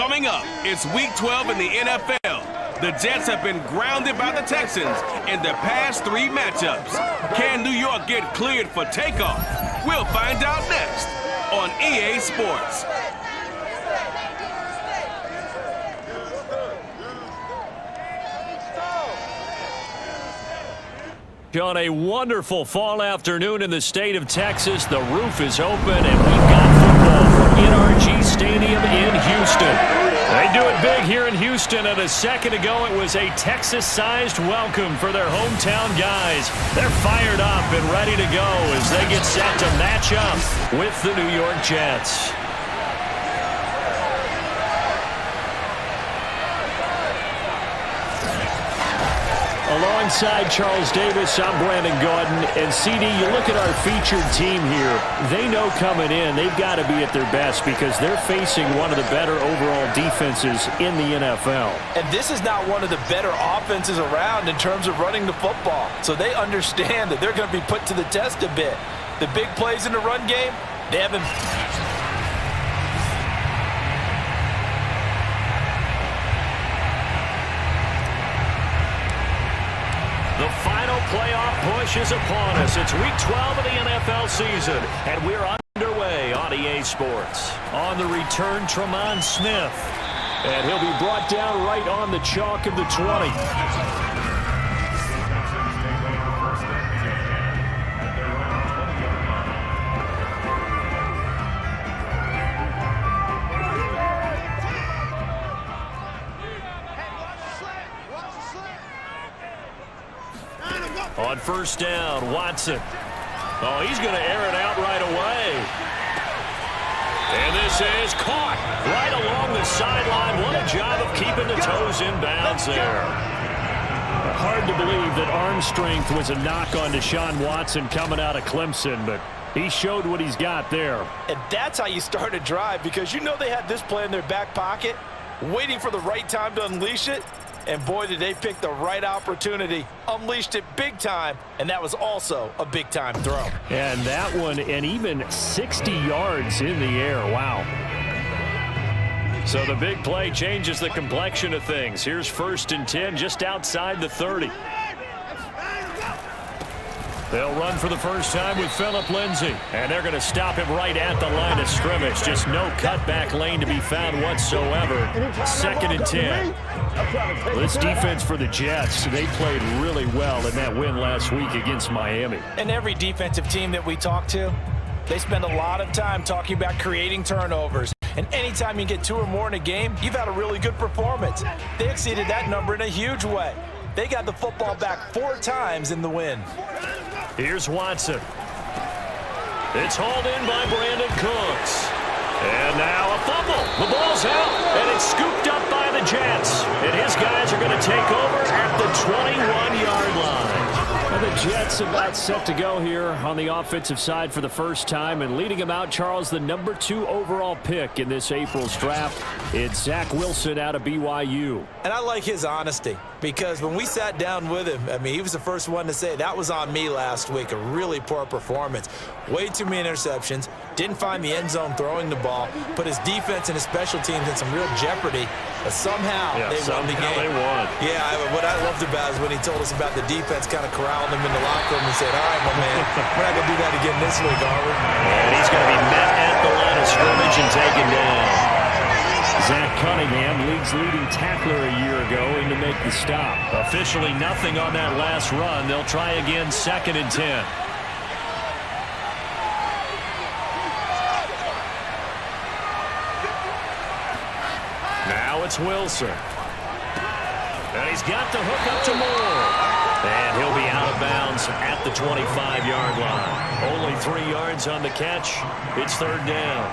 Coming up, it's Week 12 in the NFL. The Jets have been grounded by the Texans in their past 3 matchups. Can New York get cleared for takeoff? We'll find out next on EA Sports. On a wonderful fall afternoon in the state of Texas, the roof is open and we've got football from NRG Stadium in Houston. They do it big here in Houston, and a second ago it was a Texas-sized welcome for their hometown guys. They're fired up and ready to go as they get set to match up with the New York Jets. Alongside Charles Davis, I'm Brandon Gordon. And CD, you look at our featured team here. They know coming in they've got to be at their best because they're facing one of the better overall defenses in the NFL. And this is not one of the better offenses around in terms of running the football. So they understand that they're going to be put to the test a bit. The big plays in the run game, they haven't... The final playoff push is upon us. It's Week 12 of the NFL season, and we're underway on EA Sports. On the return, Tremont Smith. And he'll be brought down right on the chalk of the 20. On first down, Watson. Oh, he's going to air it out right away. And this is caught right along the sideline. What a job of keeping the toes in bounds there. Hard to believe that arm strength was a knock on Deshaun Watson coming out of Clemson, but he showed what he's got there. And that's how you start a drive, because you know they had this play in their back pocket, waiting for the right time to unleash it. And boy, did they pick the right opportunity, unleashed it big time, and that was also a big-time throw. And that one, and even 60 yards in the air. Wow. So the big play changes the complexion of things. Here's 1st and 10 just outside the 30. They'll run for the first time with Phillip Lindsay. And they're going to stop him right at the line of scrimmage. Just no cutback lane to be found whatsoever. 2nd and 10. This defense for the Jets, they played really well in that win last week against Miami. And every defensive team that we talk to, they spend a lot of time talking about creating turnovers. And anytime you get 2 or more in a game, you've had a really good performance. They exceeded that number in a huge way. They got the football back 4 times in the win. Here's Watson. It's hauled in by Brandon Cooks. And now a fumble. The ball's out, and it's scooped up by the Jets. And his guys are going to take over at the 21-yard line. And the Jets about set to go here on the offensive side for the first time. And leading them out, Charles, the number 2 overall pick in this April's draft. It's Zach Wilson out of BYU. And I like his honesty, because when we sat down with him, I mean, he was the first one to say, that was on me last week, a really poor performance. Way too many interceptions, didn't find the end zone throwing the ball, put his defense and his special teams in some real jeopardy, but somehow they won the game. They won. Yeah, what I loved about is when he told us about the defense kind of corralling him in the locker room and said, all right, my man, we're not going to do that again this week, are we? And he's going to be met at the line of scrimmage and taken down. Zach Cunningham, league's leading tackler a year ago, in to make the stop. Officially nothing on that last run. They'll try again, 2nd and 10. Now it's Wilson. And he's got the hook up to Moore. And he'll be out of bounds at the 25-yard line. Only 3 yards on the catch. It's 3rd down.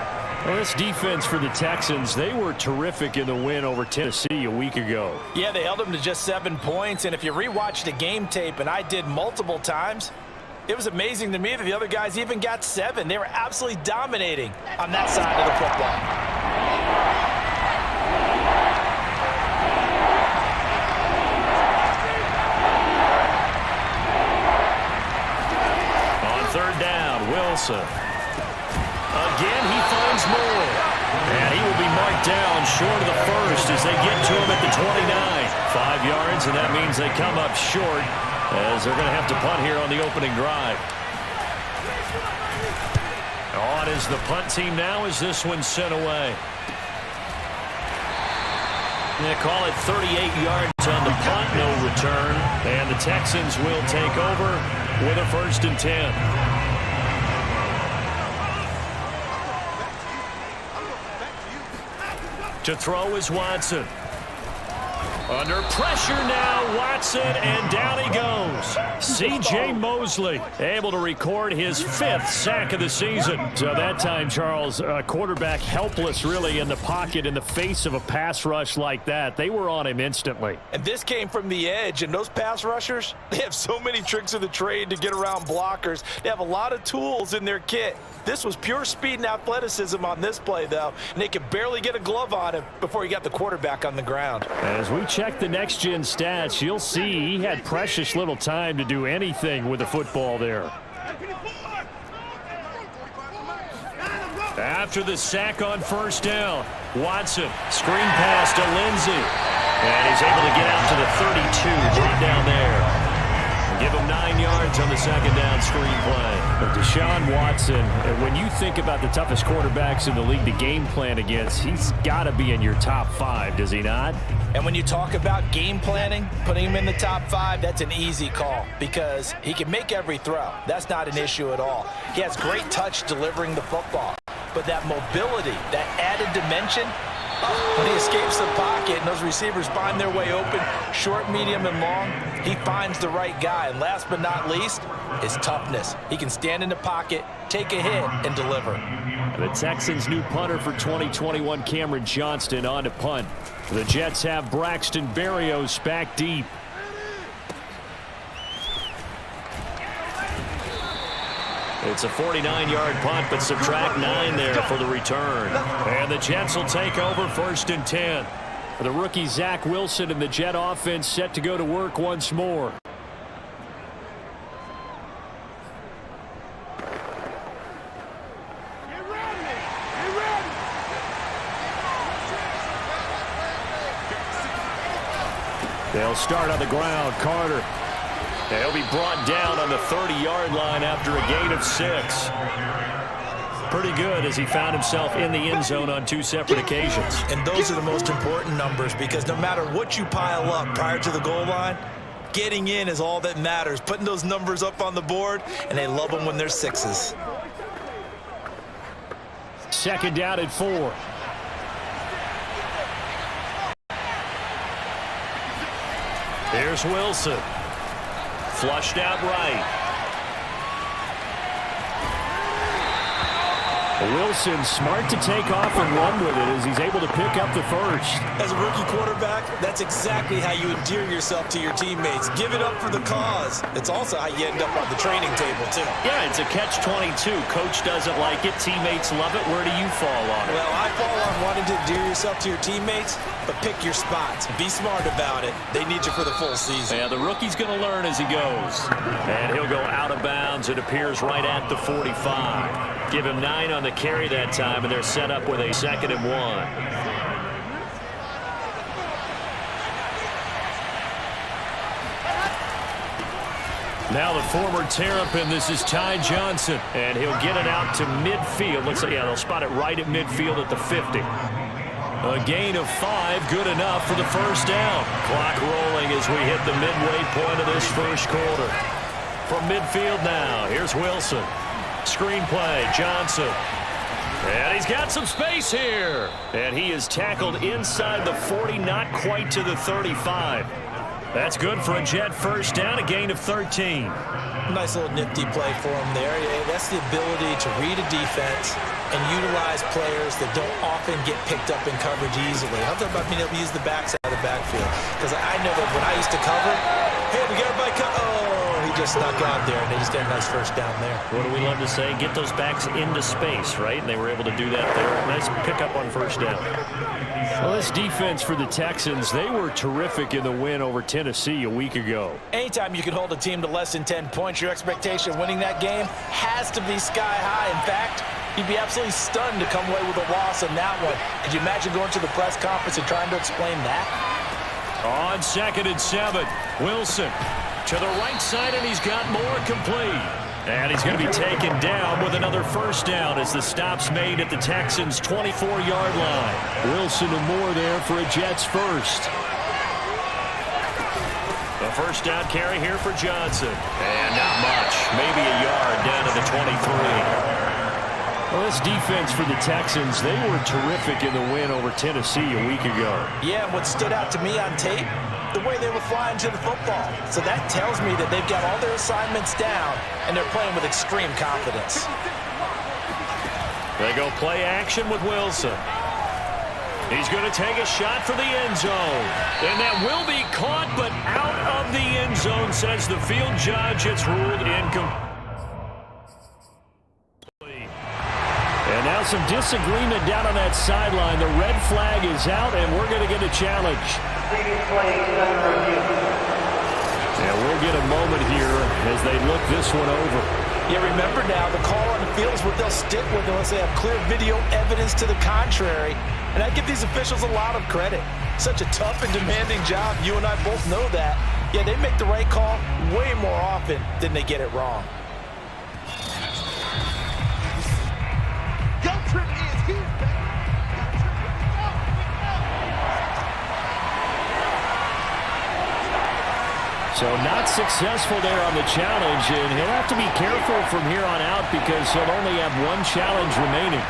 Well, this defense for the Texans, they were terrific in the win over Tennessee a week ago. Yeah, they held them to just 7 points. And if you rewatch the game tape, and I did multiple times, it was amazing to me that the other guys even got 7. They were absolutely dominating on that side of the football. On 3rd down, Wilson. Again, he finds Moore. And he will be marked down short of the as they get to him at the 29. 5 yards, and that means they come up short as they're going to have to punt here on the opening drive. On is the punt team now as this one's sent away. They call it 38 yards on the punt, no return. And the Texans will take over with a 1st and 10. To throw is Watson. Under pressure now, Watson, and down he goes. C.J. Mosley able to record his 5th sack of the season. So that time, Charles, quarterback helpless really in the pocket in the face of a pass rush like that. They were on him instantly. And this came from the edge, and those pass rushers, they have so many tricks of the trade to get around blockers. They have a lot of tools in their kit. This was pure speed and athleticism on this play, though, and they could barely get a glove on him before he got the quarterback on the ground. As we check the next-gen stats, you'll see he had precious little time to do anything with the football there. After the sack on 1st down, Watson, screen pass to Lindsey, and he's able to get out to the 32, brought down there. Give him 9 yards on the 2nd down screen play. But Deshaun Watson, when you think about the toughest quarterbacks in the league to game plan against, he's got to be in your top 5, does he not? And when you talk about game planning, putting him in the top 5, that's an easy call because he can make every throw. That's not an issue at all. He has great touch delivering the football. But that mobility, that added dimension, when he escapes the pocket and those receivers find their way open, short, medium, and long, he finds the right guy. And last but not least, his toughness. He can stand in the pocket, take a hit, and deliver. The Texans' new punter for 2021, Cameron Johnston, on to punt. The Jets have Braxton Berrios back deep. It's a 49-yard punt, but subtract 9 there for the return. And the Jets will take over 1st and 10. The rookie Zach Wilson and the Jet offense set to go to work once more. They'll start on the ground. Carter. He'll be brought down on the 30-yard line after a gain of 6. Pretty good as he found himself in the end zone on 2 separate occasions. And those are the most important numbers because no matter what you pile up prior to the goal line, getting in is all that matters. Putting those numbers up on the board, and they love them when they're 6s. 2nd down at 4. Here's Wilson. Flushed out right. Wilson smart to take off and run with it as he's able to pick up the 1st. As a rookie quarterback, that's exactly how you endear yourself to your teammates. Give it up for the cause. It's also how you end up on the training table, too. Yeah, it's a catch-22. Coach doesn't like it. Teammates love it. Where do you fall on it? Well, I fall on wanting to endear yourself to your teammates, but pick your spots. Be smart about it. They need you for the full season. Yeah, the rookie's going to learn as he goes. And he'll go out of bounds. It appears right at the 45. Give him 9 on the carry that time, and they're set up with a 2nd and 1. Now the former Terrapin, this is Ty Johnson, and he'll get it out to midfield. Looks like, yeah, they'll spot it right at midfield at the 50. A gain of 5, good enough for the 1st down. Clock rolling as we hit the midway point of this 1st quarter. From midfield now, here's Wilson. Screen play, Johnson. And he's got some space here. And he is tackled inside the 40, not quite to the 35. That's good for a Jet 1st down, a gain of 13. Nice little nifty play for him there. Yeah, that's the ability to read a defense and utilize players that don't often get picked up in coverage easily. I'm talking about being able to use the backside of the backfield. Because I know that when I used to cover, hey, we got everybody he just snuck out there, and they just got a nice 1st down there. What do we love to say? Get those backs into space, right? And they were able to do that there. Nice pickup on 1st down. Well, this defense for the Texans, they were terrific in the win over Tennessee a week ago. Anytime you can hold a team to less than 10 points, your expectation of winning that game has to be sky high. In fact, You'd be absolutely stunned to come away with a loss on that one. Could you imagine going to the press conference and trying to explain that? On 2nd and 7, Wilson to the right side, and he's got more complete. And he's going to be taken down with another first down as the stop's made at the Texans' 24-yard line. Wilson and Moore there for a Jets first. The first down carry here for Johnston. And not much. Maybe a yard down to the 23. Well, this defense for the Texans, they were terrific in the win over Tennessee a week ago. Yeah, and what stood out to me on tape, the way they were flying to the football. So that tells me that they've got all their assignments down, and they're playing with extreme confidence. They go play action with Wilson. He's going to take a shot for the end zone. And that will be caught, but out of the end zone, says the field judge. It's ruled incomplete. And now some disagreement down on that sideline. The red flag is out, and we're going to get a challenge. And we'll get a moment here as they look this one over. Yeah, remember now, the call on the field is what they'll stick with unless they have clear video evidence to the contrary. And I give these officials a lot of credit. Such a tough and demanding job. You and I both know that. Yeah, they make the right call way more often than they get it wrong. So not successful there on the challenge, and he'll have to be careful from here on out because he'll only have one challenge remaining.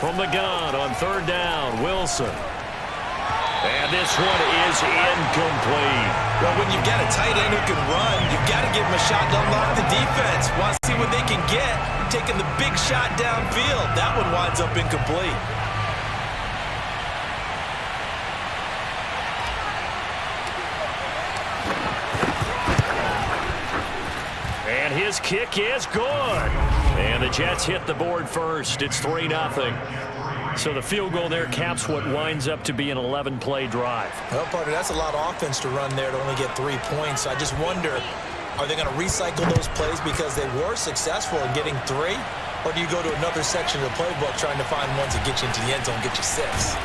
From the gun on 3rd down, Wilson. And this one is incomplete. Well, when you've got a tight end who can run, you've got to give him a shot to unlock the defense. Want to see what they can get, taking the big shot downfield. That one winds up incomplete. And his kick is good. And the Jets hit the board first. It's 3-0. So the field goal there caps what winds up to be an 11-play drive. Well, partner, that's a lot of offense to run there to only get 3 points. I just wonder, are they going to recycle those plays because they were successful in getting 3? Or do you go to another section of the playbook trying to find ones that get you into the end zone and get you 6?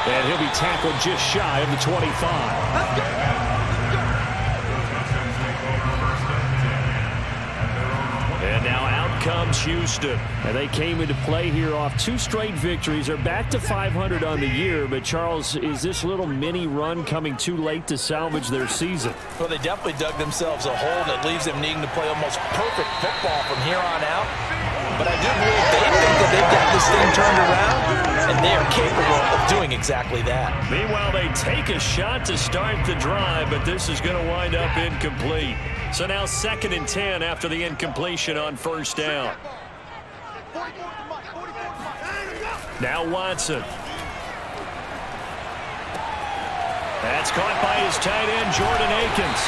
And he'll be tackled just shy of the 25. And now out comes Houston. And they came into play here off 2 straight victories. They're back to 500 on the year. But, Charles, is this little mini run coming too late to salvage their season? Well, they definitely dug themselves a hole that leaves them needing to play almost perfect football from here on out. But I do believe they think that they've got this thing turned around, and they are capable of doing exactly that. Meanwhile, they take a shot to start the drive, but this is going to wind up incomplete. So now 2nd and 10 after the incompletion on 1st down. Now Watson. That's caught by his tight end, Jordan Akins.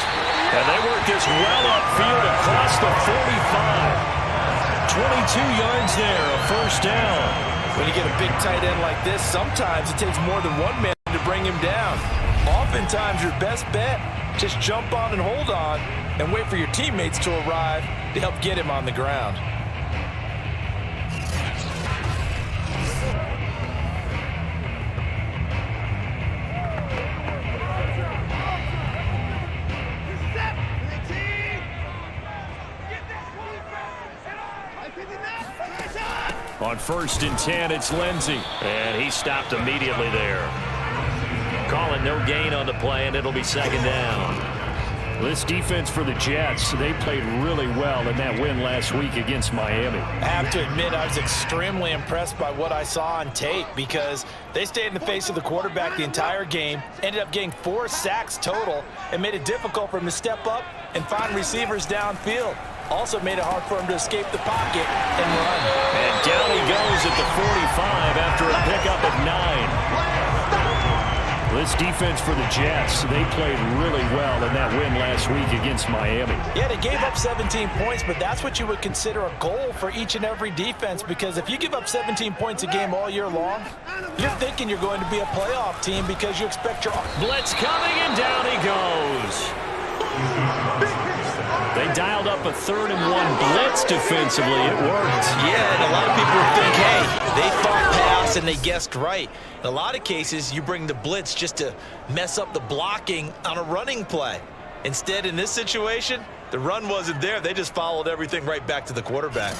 And they work this well upfield across the 45. 22 yards there, a 1st down. When you get a big tight end like this, sometimes it takes more than one man to bring him down. Oftentimes, your best bet, just jump on and hold on and wait for your teammates to arrive to help get him on the ground. On 1st and 10, it's Lindsey. And he stopped immediately there. Calling no gain on the play, and it'll be 2nd down. This defense for the Jets, they played really well in that win last week against Miami. I have to admit, I was extremely impressed by what I saw on tape because they stayed in the face of the quarterback the entire game, ended up getting 4 sacks total, and made it difficult for him to step up and find receivers downfield. Also made it hard for him to escape the pocket and run. And down he goes at the 45 after a pickup of 9. This defense for the Jets, they played really well in that win last week against Miami. Yeah, they gave up 17 points, but that's what you would consider a goal for each and every defense, because if you give up 17 points a game all year long, you're thinking you're going to be a playoff team because you expect your... Blitz coming, and down he goes. They dialed up a 3rd and 1 blitz defensively. It worked. Yeah, and a lot of people would think, hey, they thought pass and they guessed right. In a lot of cases, you bring the blitz just to mess up the blocking on a running play. Instead, in this situation, the run wasn't there. They just followed everything right back to the quarterback.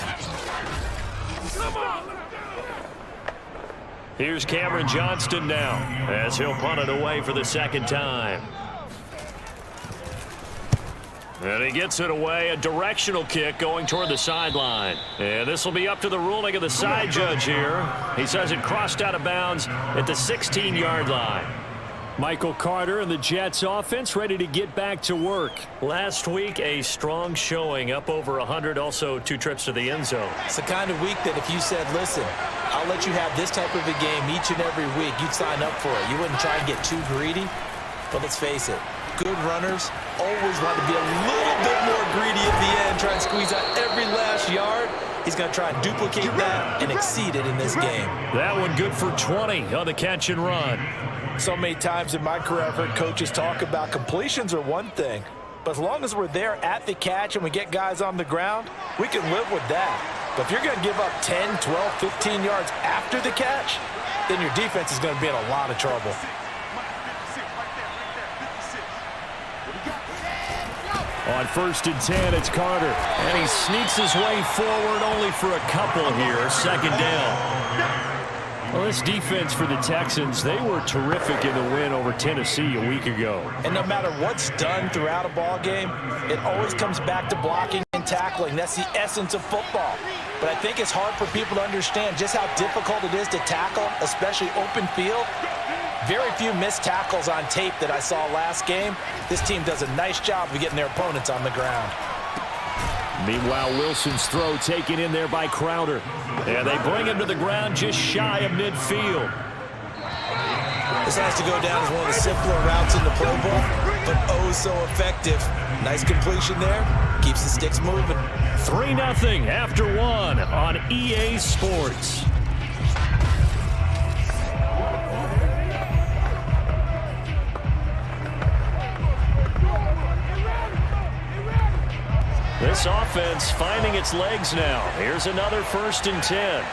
Here's Cameron Johnston now as he'll punt it away for the 2nd time. And he gets it away, a directional kick going toward the sideline. And this will be up to the ruling of the side judge here. He says it crossed out of bounds at the 16-yard line. Michael Carter and the Jets offense ready to get back to work. Last week, a strong showing, up over 100, also 2 trips to the end zone. It's the kind of week that if you said, listen, I'll let you have this type of a game each and every week, you'd sign up for it. You wouldn't try and get too greedy. But let's face it, good runners always want to be a little bit more greedy at the end, try and squeeze out every last yard. He's going to try and duplicate that and exceed it in this game. That one good for 20 on the catch and run. So many times in my career, I've heard coaches talk about completions are one thing, but as long as we're there at the catch and we get guys on the ground, we can live with that. But if you're going to give up 10, 12, 15 yards after the catch, then your defense is going to be in a lot of trouble. On 1st and 10, it's Carter. And he sneaks his way forward only for a couple here. 2nd down. Well, this defense for the Texans, they were terrific in the win over Tennessee a week ago. And no matter what's done throughout a ball game, it always comes back to blocking and tackling. That's the essence of football. But I think it's hard for people to understand just how difficult it is to tackle, especially open field. Very few missed tackles on tape that I saw last game. This team does a nice job of getting their opponents on the ground. Meanwhile, Wilson's throw taken in there by Crowder. And they bring him to the ground just shy of midfield. This has to go down as one of the simpler routes in the playbook, but oh so effective. Nice completion there. Keeps the sticks moving. 3-0 after 1 on EA Sports. This offense finding its legs now. Here's another 1st and 10.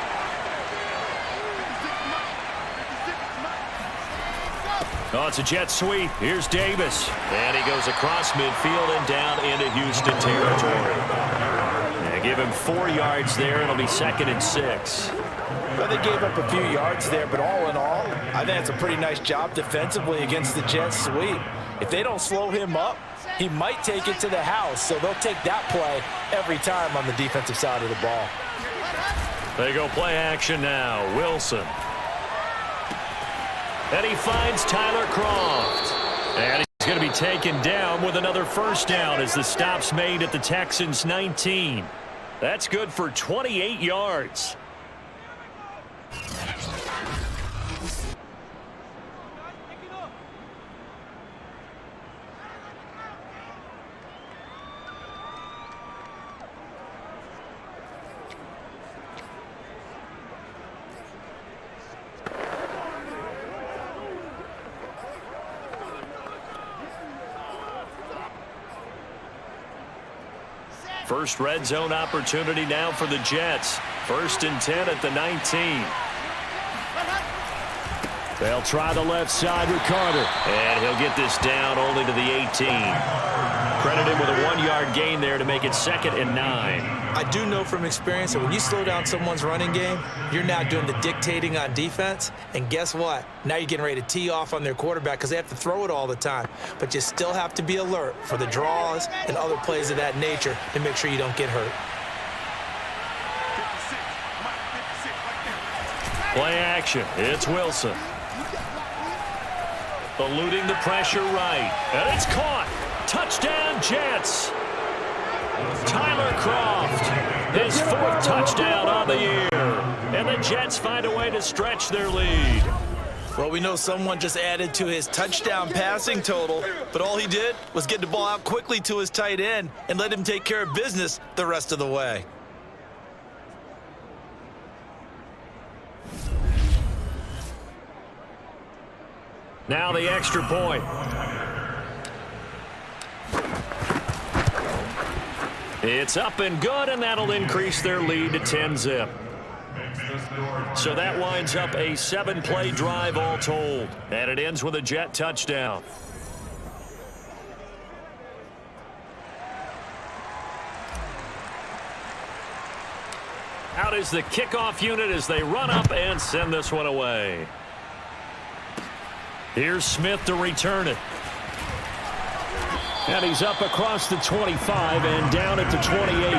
Oh, it's a jet sweep. Here's Davis. And he goes across midfield and down into Houston territory. And give him 4 yards there. It'll be 2nd and 6. Well, they gave up a few yards there, but all in all, I think it's a pretty nice job defensively against the Jets sweep. If they don't slow him up, he might take it to the house, so they'll take that play every time on the defensive side of the ball. They go play action now. Wilson. And he finds Tyler Croft. And he's going to be taken down with another 1st down as the stop's made at the Texans' 19. That's good for 28 yards. First red zone opportunity now for the Jets. 1st and 10 at the 19. They'll try the left side with Carter. And he'll get this down only to the 18. Credit him with a 1-yard gain there to make it 2nd and 9. I do know from experience that when you slow down someone's running game, you're now doing the dictating on defense. And guess what? Now you're getting ready to tee off on their quarterback because they have to throw it all the time. But you still have to be alert for the draws and other plays of that nature to make sure you don't get hurt. Play action. It's Wilson. Eluding the pressure right. And it's caught. Touchdown, Jets. Tyler Croft, his 4th touchdown on the year. And the Jets find a way to stretch their lead. Well, we know someone just added to his touchdown passing total, but all he did was get the ball out quickly to his tight end and let him take care of business the rest of the way. Now the extra point. It's up and good, and that'll increase their lead to 10-zip. So that winds up a 7-play drive all told, and it ends with a Jet touchdown. Out is the kickoff unit as they run up and send this one away. Here's Smith to return it. And he's up across the 25 and down at the 28.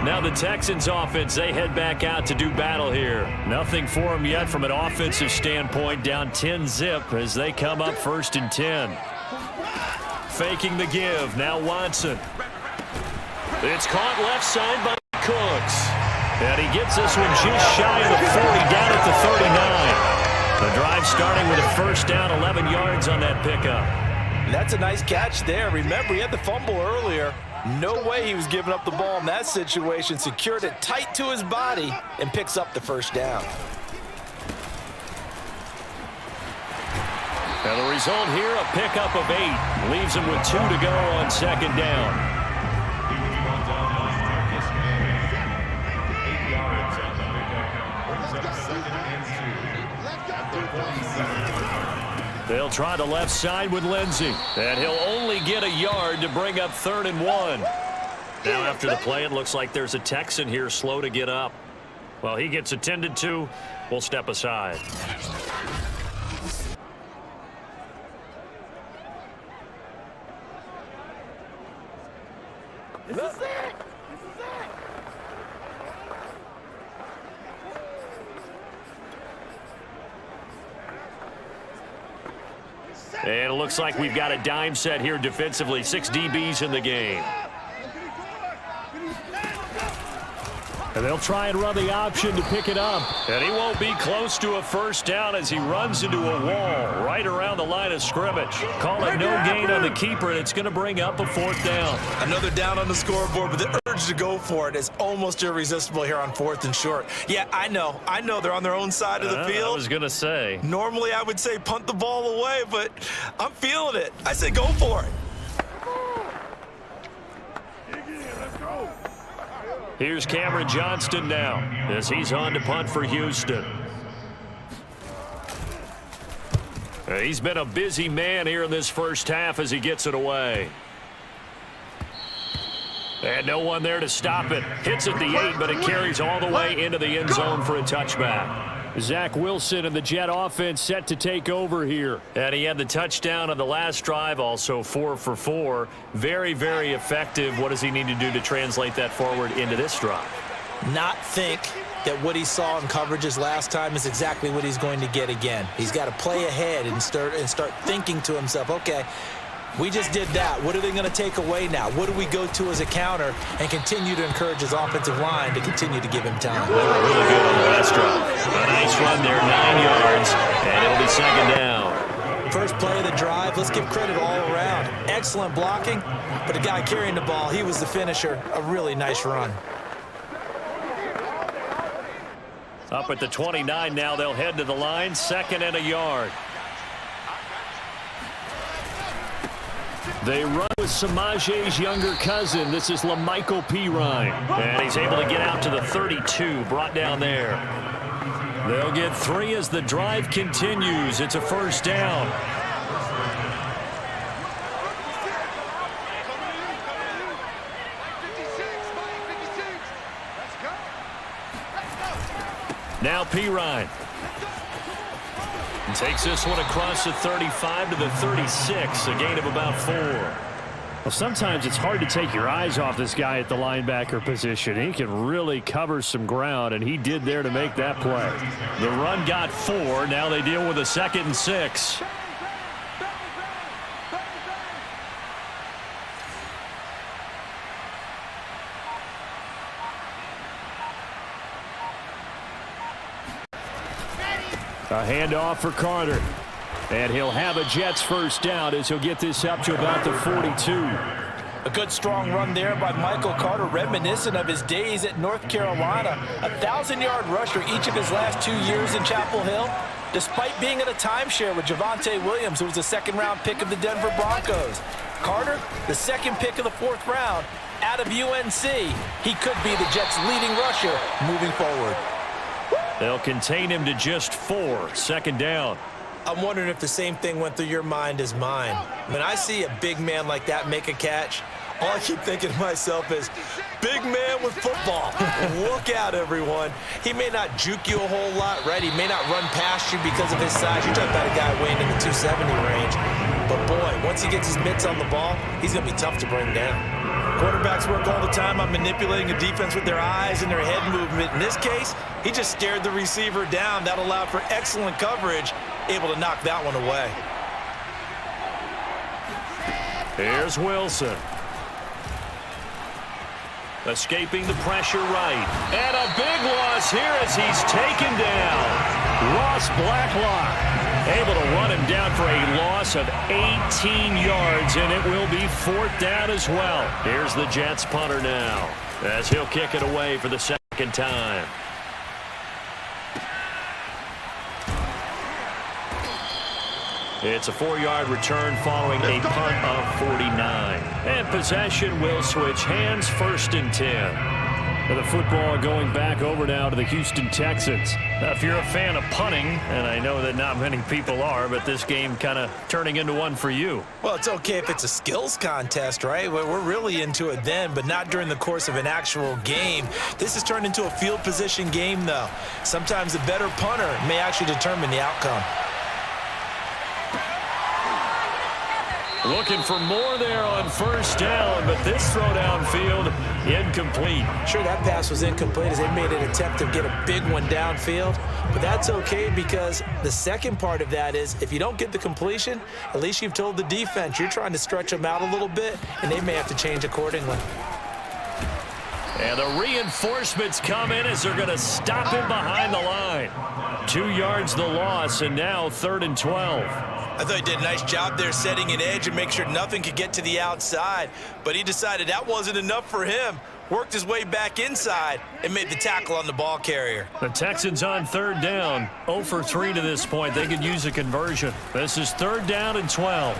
Now the Texans offense, they head back out to do battle here. Nothing for them yet from an offensive standpoint, down 10-zip as they come up 1st and 10. Faking the give, now Watson. It's caught left side by Cooks. And he gets this one just shy of the 40, down at the 39. The drive starting with a first down, 11 yards on that pickup. That's a nice catch there. Remember, he had the fumble earlier. No way he was giving up the ball in that situation. Secured it tight to his body and picks up the first down. And the result here, a pickup of 8. Leaves him with 2 to go on 2nd down. They'll try the left side with Lindsey. And he'll only get a yard to bring up 3rd and 1. Now after the play, it looks like there's a Texan here slow to get up. Well, he gets attended to. We'll step aside. This is it! And it looks like we've got a dime set here defensively. 6 DBs in the game. And they'll try and run the option to pick it up. And he won't be close to a first down as he runs into a wall right around the line of scrimmage. Call it no gain on the keeper, and it's going to bring up a 4th down. Another down on the scoreboard, but the urge to go for it is almost irresistible here on 4th and short. Yeah, I know they're on their own side of the field. I was going to say. Normally I would say punt the ball away, but I'm feeling it. I say go for it. Here's Cameron Johnston now as he's on to punt for Houston. He's been a busy man here in this first half as he gets it away. And no one there to stop it. Hits at the 8, but it carries all the way into the end zone for a touchback. Zach Wilson and the Jet offense set to take over here. And he had the touchdown on the last drive, also 4 for 4. Very, very effective. What does he need to do to translate that forward into this drive? Not think that what he saw in coverages last time is exactly what he's going to get again. He's got to play ahead and start thinking to himself, okay, we just did that. What are they going to take away now? What do we go to as a counter and continue to encourage his offensive line to continue to give him time? They were really good on the last drive. A nice run there, 9 yards, and it'll be 2nd down. First play of the drive, let's give credit all around. Excellent blocking, but the guy carrying the ball, he was the finisher. A really nice run. Up at the 29 now, they'll head to the line, 2nd and a yard. They run with Samaje's younger cousin. This is LaMichael Pirine. And he's able to get out to the 32, brought down there. They'll get 3 as the drive continues. It's a first down. Now Pirine. Takes this one across the 35 to the 36, a gain of about 4. Well, sometimes it's hard to take your eyes off this guy at the linebacker position. He can really cover some ground, and he did there to make that play. The run got 4. Now they deal with a 2nd and 6. A handoff for Carter. And he'll have a Jets first down as he'll get this up to about the 42. A good strong run there by Michael Carter, reminiscent of his days at North Carolina. A 1,000-yard rusher each of his last 2 years in Chapel Hill, despite being in a timeshare with Javonte Williams, who was a second-round pick of the Denver Broncos. Carter, the second pick of the 4th round, out of UNC. He could be the Jets' leading rusher moving forward. They'll contain him to just 4. Second down. I'm wondering if the same thing went through your mind as mine. When I see a big man like that make a catch, all I keep thinking to myself is, big man with football. Look out, everyone. He may not juke you a whole lot, right? He may not run past you because of his size. You're talking about a guy weighing in the 270 range. But, boy, once he gets his mitts on the ball, he's going to be tough to bring down. Quarterbacks work all the time on manipulating a defense with their eyes and their head movement. In this case, he just stared the receiver down. That allowed for excellent coverage, able to knock that one away. Here's Wilson. Escaping the pressure right. And a big loss here as he's taken down. Ross Blacklock able to run him down for a loss of 18 yards, and it will be 4th down as well. Here's the Jets punter now as he'll kick it away for the second time. It's a 4-yard return following a punt of 49. And possession will switch hands, 1st and 10. The football going back over now to the Houston Texans. Now, if you're a fan of punting, and I know that not many people are, but this game kind of turning into one for you. Well, it's okay if it's a skills contest, right? We're really into it then, but not during the course of an actual game. This has turned into a field position game, though. Sometimes a better punter may actually determine the outcome. Looking for more there on 1st down, but this throw downfield incomplete. Sure, that pass was incomplete as they made an attempt to get a big one downfield, but that's okay because the second part of that is if you don't get the completion, at least you've told the defense you're trying to stretch them out a little bit, and they may have to change accordingly. And the reinforcements come in as they're going to stop him behind the line. 2 yards the loss, and now 3rd and 12. I thought he did a nice job there setting an edge and make sure nothing could get to the outside, but he decided that wasn't enough for him. Worked his way back inside and made the tackle on the ball carrier. The Texans on 3rd down, 0 for 3 to this point. They could use a conversion. This is 3rd down and 12.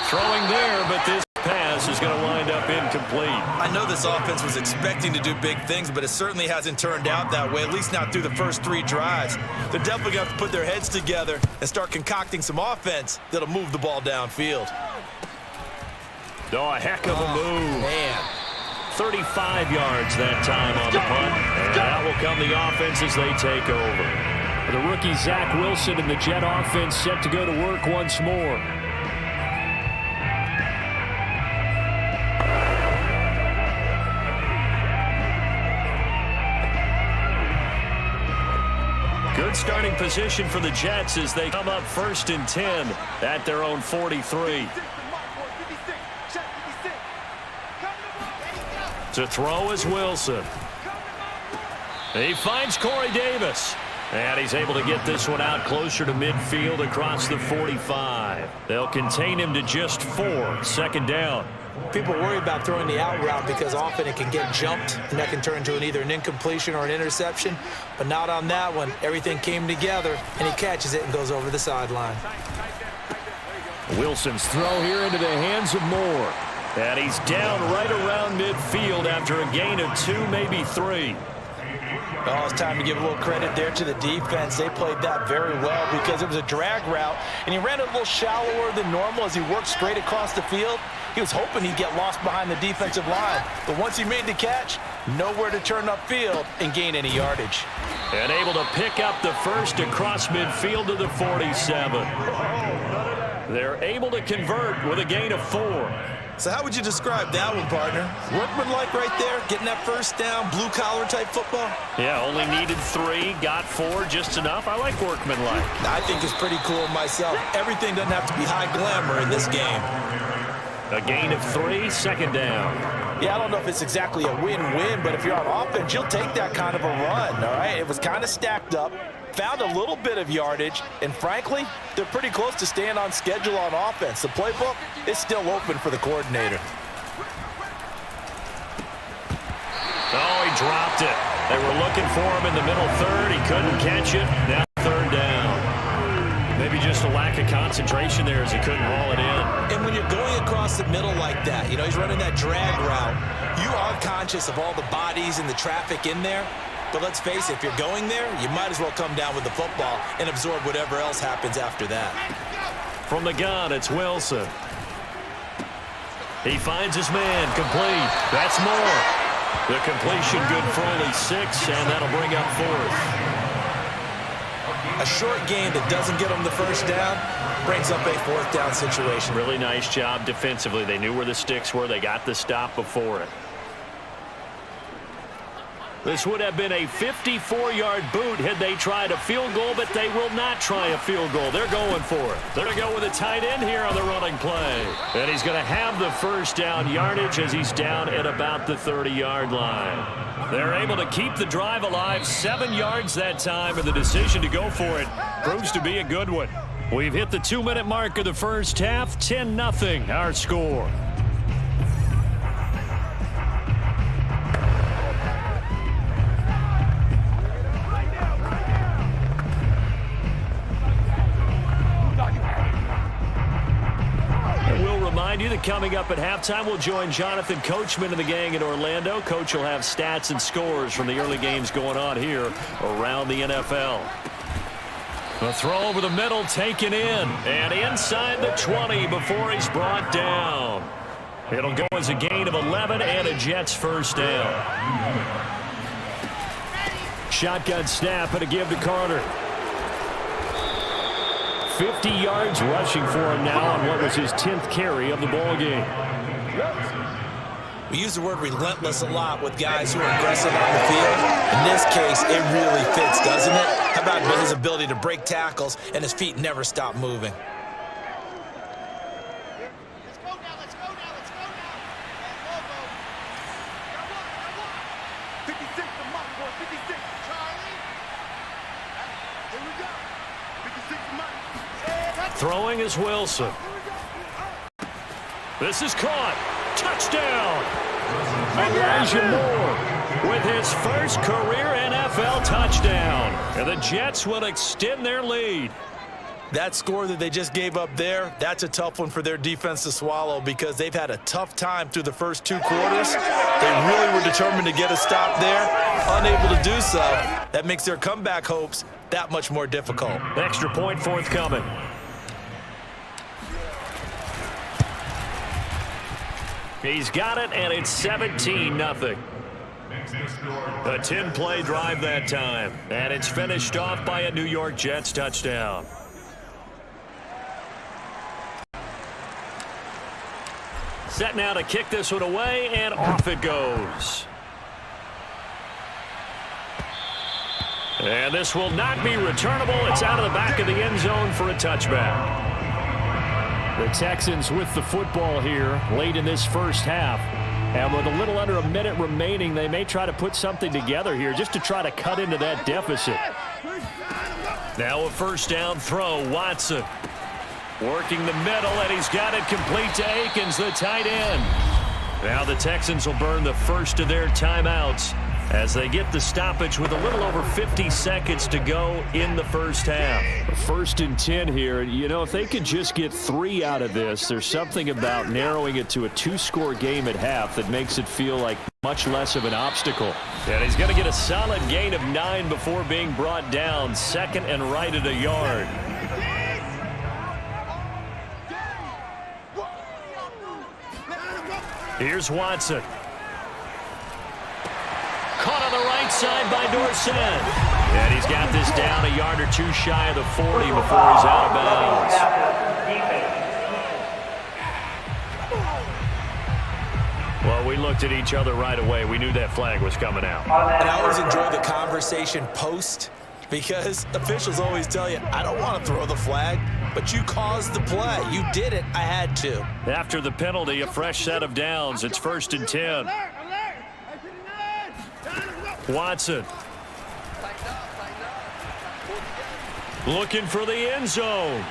Throwing there, but this pass is going to wind up incomplete. I know this offense was expecting to do big things, but it certainly hasn't turned out that way, at least not through the first 3 drives. They're definitely going to have to put their heads together and start concocting some offense that'll move the ball downfield. Oh, a heck of a move. Man. 35 yards that time on the punt. And that will come the offense as they take over. The rookie Zach Wilson and the Jet offense set to go to work once more. Good starting position for the Jets as they come up 1st and 10 at their own 43. To throw is Wilson. He finds Corey Davis. And he's able to get this one out closer to midfield across the 45. They'll contain him to just 4. 2nd down. People worry about throwing the out route because often it can get jumped, and that can turn into either an incompletion or an interception. But not on that one. Everything came together, and he catches it and goes over the sideline. Wilson's throw here into the hands of Moore. And he's down right around midfield after a gain of 2, maybe 3. Oh, it's time to give a little credit there to the defense. They played that very well because it was a drag route, and he ran it a little shallower than normal as he worked straight across the field. He was hoping he'd get lost behind the defensive line, but once he made the catch, nowhere to turn upfield and gain any yardage. And able to pick up the first across midfield to the 47. They're able to convert with a gain of 4. So how would you describe that one, partner? Workmanlike right there, getting that first down, blue-collar type football? Yeah, only needed 3, got 4, just enough. I like workmanlike. I think it's pretty cool myself. Everything doesn't have to be high glamour in this game. A gain of 3, second down. Yeah, I don't know if it's exactly a win-win, but if you're on offense, you'll take that kind of a run, all right? It was kind of stacked up, found a little bit of yardage, and frankly, they're pretty close to staying on schedule on offense. The playbook is still open for the coordinator. Oh, he dropped it. They were looking for him in the middle third. He couldn't catch it. Now third down. Maybe just a lack of concentration there as he couldn't haul it in. And when you're going across the middle like that, you know, he's running that drag route, you are conscious of all the bodies and the traffic in there. But let's face it, if you're going there, you might as well come down with the football and absorb whatever else happens after that. From the gun, it's Wilson. He finds his man, complete. That's more. The completion good for only 6, and that'll bring up 4th. A short gain that doesn't get them the first down brings up a 4th down situation. Really nice job defensively. They knew where the sticks were. They got the stop before it. This would have been a 54-yard boot had they tried a field goal, but they will not try a field goal. They're going for it. They're going to go with a tight end here on the running play. And he's going to have the first down yardage as he's down at about the 30-yard line. They're able to keep the drive alive, 7 yards that time, and the decision to go for it proves to be a good one. We've hit the 2-minute mark of the first half, 10-0 our score. You that coming up at halftime, we'll join Jonathan Coachman and the gang in Orlando. Coach will have stats and scores from the early games going on here around the NFL. The throw over the middle taken in and inside the 20 before he's brought down. It'll go as a gain of 11 and a Jets first down. Shotgun snap and a give to Carter. 50 yards rushing for him now on what was his 10th carry of the ball game. We use the word relentless a lot with guys who are aggressive on the field. In this case, it really fits, doesn't it? How about his ability to break tackles and his feet never stop moving? Throwing is Wilson. This is caught. Touchdown. Elijah Moore with his first career NFL touchdown. And the Jets will extend their lead. That score that they just gave up there, that's a tough one for their defense to swallow because they've had a tough time through the first 2 quarters. They really were determined to get a stop there, unable to do so. That makes their comeback hopes that much more difficult. Extra point forthcoming. He's got it, and it's 17-0. A 10-play drive that time, and it's finished off by a New York Jets touchdown. Set now to kick this one away, and off it goes. And this will not be returnable. It's out of the back of the end zone for a touchback. The Texans with the football here late in this first half. And with a little under a minute remaining, they may try to put something together here just to try to cut into that deficit. Now a first down throw, Watson. Working the middle, and he's got it complete to Akins, the tight end. Now the Texans will burn the first of their timeouts as they get the stoppage with a little over 50 seconds to go in the first half. 1st and 10 here. You know, if they could just get 3 out of this, there's something about narrowing it to a 2-score game at half that makes it feel like much less of an obstacle. And he's going to get a solid gain of 9 before being brought down. 2nd and right at a yard. Here's Watson. Caught on the right side by Dorsett. And he's got this down a yard or 2 shy of the 40 before he's out of bounds. Well, we looked at each other right away. We knew that flag was coming out. And I always enjoy the conversation post because officials always tell you, I don't want to throw the flag, but you caused the play. You did it. I had to. After the penalty, a fresh set of downs. It's 1st and 10. Watson. Looking for the end zone.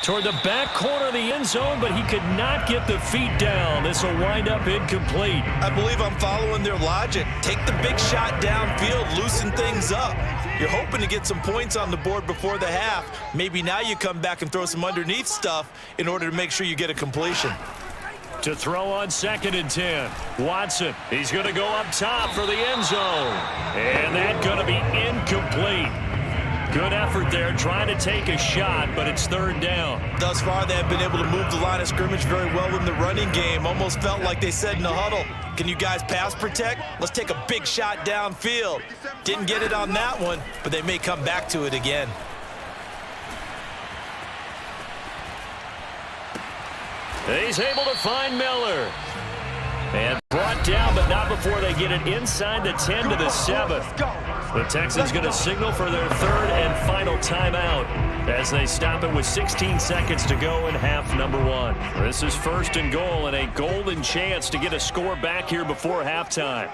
Toward the back corner of the end zone, but he could not get the feet down. This will wind up incomplete. I believe I'm following their logic. Take the big shot downfield, loosen things up. You're hoping to get some points on the board before the half. Maybe now you come back and throw some underneath stuff in order to make sure you get a completion. To throw on 2nd and 10. Watson, he's going to go up top for the end zone. And that's going to be incomplete. Good effort there, trying to take a shot, but it's 3rd down. Thus far, they have been able to move the line of scrimmage very well in the running game. Almost felt like they said in the huddle, can you guys pass protect? Let's take a big shot downfield. Didn't get it on that one, but they may come back to it again. He's able to find Miller. And brought down, but not before they get it inside the 10 to the 7. The Texans going to signal for their 3rd and final timeout as they stop it with 16 seconds to go in half number 1. This is 1st and goal and a golden chance to get a score back here before halftime.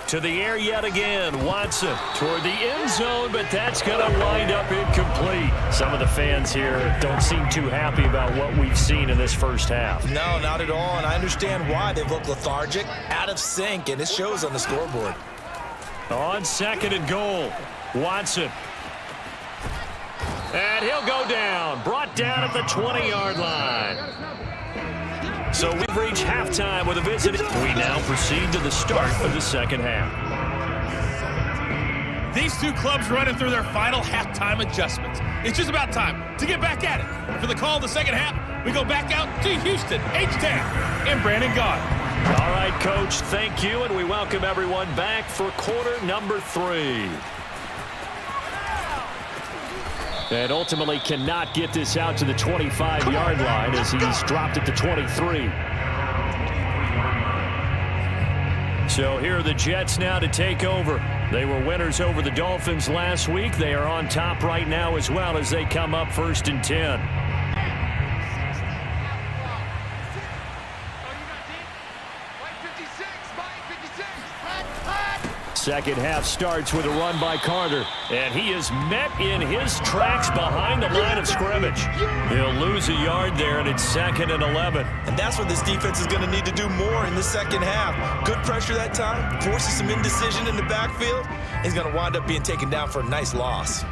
To the air yet again. Watson toward the end zone, but that's going to wind up incomplete. Some of the fans here don't seem too happy about what we've seen in this first half. No, not at all, and I understand why. They look lethargic, out of sync, and it shows on the scoreboard. On 2nd and goal, Watson. And he'll go down. Brought down at the 20-yard line. So we've reached halftime with a visit. We now proceed to the start of the second half. These two clubs running through their final halftime adjustments. It's just about time to get back at it. For the call of the second half, we go back out to Houston, H-Town, and Brandon Gaudin. All right, Coach, thank you, and we welcome everyone back for quarter number 3. And ultimately cannot get this out to the 25-yard line as he's dropped at the 23. So here are the Jets now to take over. They were winners over the Dolphins last week. They are on top right now as well as they come up 1st and 10. Second half starts with a run by Carter, and he is met in his tracks behind the line of scrimmage. He'll lose a yard there, and it's 2nd and 11. And that's what this defense is going to need to do more in the second half. Good pressure that time, forces some indecision in the backfield. He's going to wind up being taken down for a nice loss.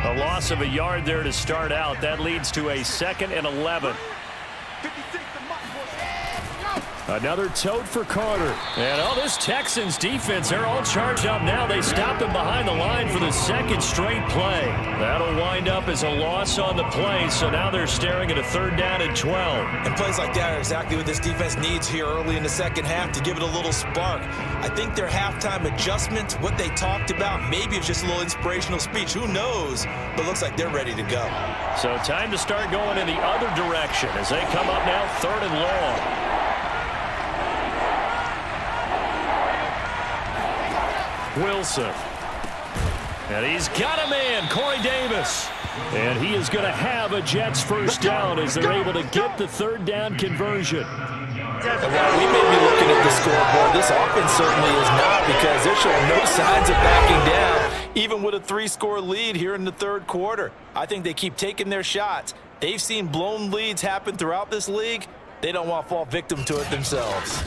A loss of a yard there to start out. That leads to a 2nd and 11. Another tote for Carter. And this Texans defense, they're all charged up now. They stopped him behind the line for the 2nd straight play. That'll wind up as a loss on the play, so now they're staring at a 3rd down and 12. And plays like that are exactly what this defense needs here early in the second half to give it a little spark. I think their halftime adjustment, what they talked about, maybe it's just a little inspirational speech. Who knows? But looks like they're ready to go. So time to start going in the other direction as they come up now 3rd and long. Wilson. And he's got a man, Corey Davis. And he is going to have a Jets first down as they're able to get the 3rd down conversion. While we may be looking at the scoreboard, this offense certainly is not, because they're showing no signs of backing down, even with a 3-score lead here in the 3rd quarter. I think they keep taking their shots. They've seen blown leads happen throughout this league. They don't want to fall victim to it themselves.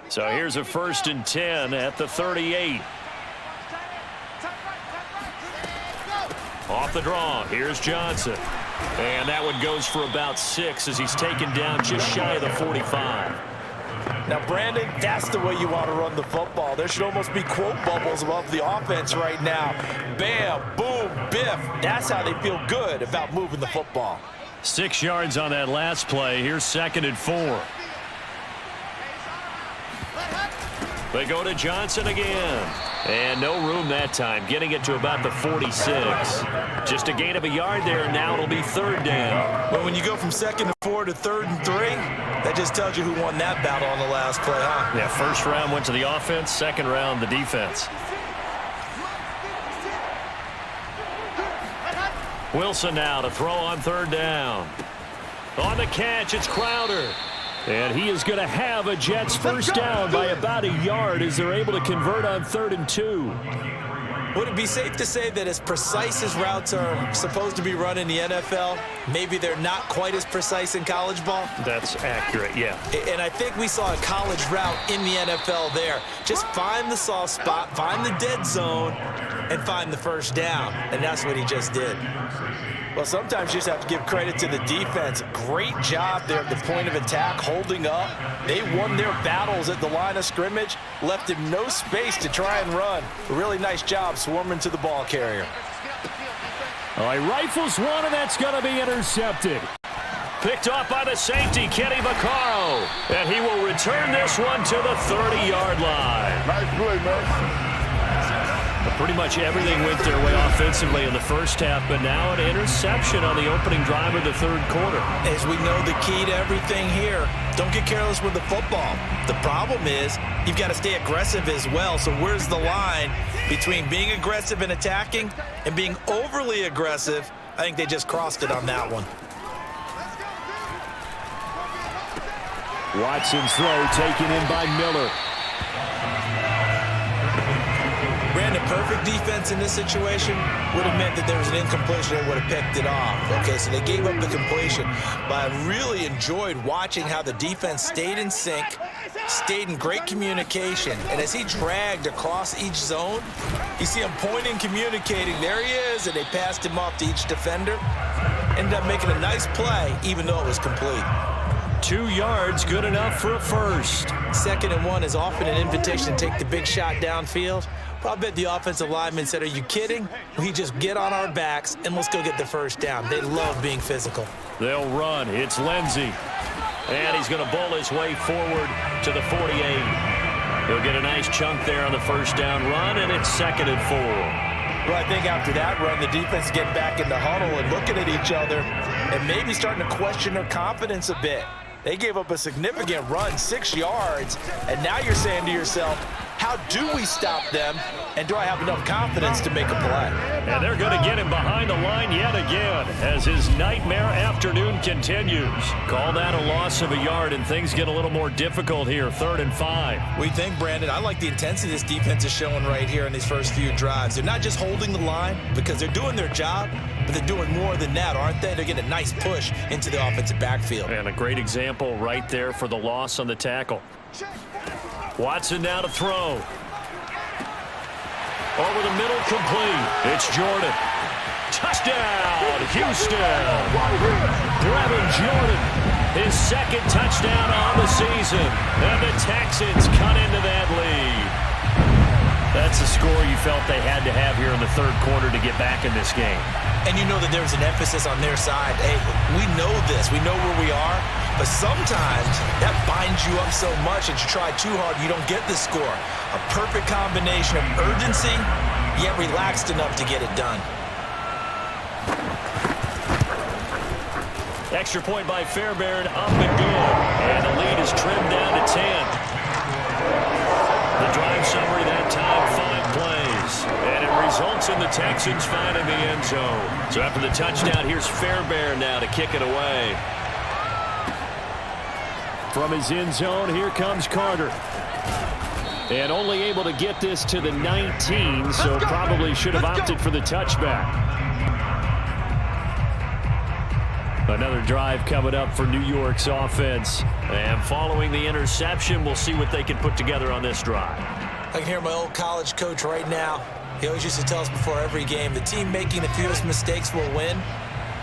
So here's a 1st and 10 at the 38. Off the draw, here's Johnson. And that one goes for about 6 as he's taken down just shy of the 45. Now, Brandon, that's the way you want to run the football. There should almost be quote bubbles above the offense right now. Bam, boom, biff. That's how they feel good about moving the football. 6 yards on that last play. Here's 2nd and 4. They go to Johnson again. And no room that time, getting it to about the 46. Just a gain of a yard there, and now it'll be third down. But when you go from 2nd and 4 to 3rd and 3, that just tells you who won that battle on the last play, huh? Yeah, first round went to the offense, second round the defense. Wilson now to throw on third down. On the catch, it's Crowder. And he is going to have a Jets first down by about a yard as they're able to convert on 3rd and 2. Would it be safe to say that as precise as routes are supposed to be run in the NFL, maybe they're not quite as precise in college ball? That's accurate, yeah. And I think we saw a college route in the NFL there. Just find the soft spot, find the dead zone, and find the first down. And that's what he just did. Well, sometimes you just have to give credit to the defense. Great job there at the point of attack, holding up. They won their battles at the line of scrimmage, left him no space to try and run. A really nice job swarming to the ball carrier. All right, rifles one, and that's going to be intercepted. Picked off by the safety, Kenny Vaccaro. And he will return this one to the 30-yard line. Nice play, man. Pretty much everything went their way offensively in the first half, but now an interception on the opening drive of the third quarter. As we know, the key to everything here, don't get careless with the football. The problem is you've got to stay aggressive as well. So where's the line between being aggressive and attacking and being overly aggressive? I think they just crossed it on that one. Watson's throw taken in by Miller. Brandon, perfect defense in this situation would have meant that there was an incompletion. They would have picked it off. Okay, so they gave up the completion. But I really enjoyed watching how the defense stayed in sync, stayed in great communication. And as he dragged across each zone, you see him pointing, communicating. There he is, and they passed him off to each defender. Ended up making a nice play, even though it was complete. 2 yards, good enough for a first. 2nd and 1 is often an invitation to take the big shot downfield. But I bet the offensive lineman said, are you kidding? We just get on our backs and let's go get the first down. They love being physical. They'll run. It's Lindsey. And he's going to bowl his way forward to the 48. He'll get a nice chunk there on the first down run, and it's 2nd and 4. Well, I think after that run, the defense is getting back in the huddle and looking at each other and maybe starting to question their confidence a bit. They gave up a significant run, 6 yards, and now you're saying to yourself, how do we stop them, and do I have enough confidence to make a play? And they're going to get him behind the line yet again as his nightmare afternoon continues. Call that a loss of a yard, and things get a little more difficult here, 3rd and 5. What do you think, Brandon? I like the intensity this defense is showing right here in these first few drives. They're not just holding the line because they're doing their job, but they're doing more than that, aren't they? They're getting a nice push into the offensive backfield. And a great example right there for the loss on the tackle. Watson now to throw. Over the middle, complete. It's Jordan. Touchdown, Houston. Brevin Jordan, his 2nd touchdown on the season. And the Texans cut into that lead. That's the score you felt they had to have here in the third quarter to get back in this game. And you know that there's an emphasis on their side. Hey, we know this. We know where we are. But sometimes that binds you up so much that you try too hard, you don't get the score. A perfect combination of urgency, yet relaxed enough to get it done. Extra point by Fairbairn, up and good. And the lead is trimmed down to 10. The drive summary that time, 5 plays. And it results in the Texans finding the end zone. So after the touchdown, here's Fairbairn now to kick it away. From his end zone, here comes Carter. And only able to get this to the 19, so probably should have opted for the touchback. Another drive coming up for New York's offense. And following the interception, we'll see what they can put together on this drive. I can hear my old college coach right now. He always used to tell us before every game, the team making the fewest mistakes will win.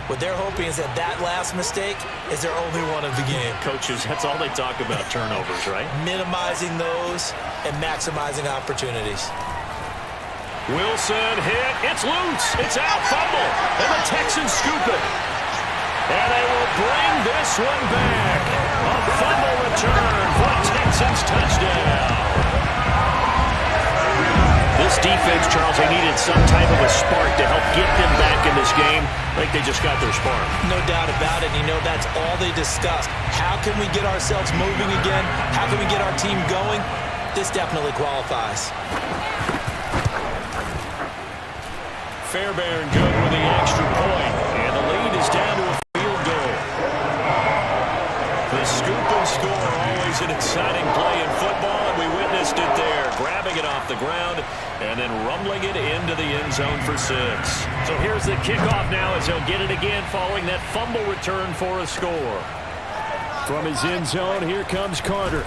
What they're hoping is that that last mistake is their only one of the game. Coaches, that's all they talk about, turnovers, right? Minimizing those and maximizing opportunities. Wilson hit. It's loose. It's out. Fumble. And the Texans scoop it. And they will bring this one back. A fumble return for a Texans touchdown. This defense, Charles, they needed some type of a spark to help get them back in this game. I think they just got their spark. No doubt about it. You know, that's all they discussed. How can we get ourselves moving again? How can we get our team going? This definitely qualifies. Fairbairn good with the extra point, and the lead is down to a field goal. The scoop and score, always an exciting play in football, and we witnessed it there, grabbing it off the ground and then rumbling it into the end zone for 6. So here's the kickoff now as he'll get it again following that fumble return for a score. From his end zone, here comes Carter.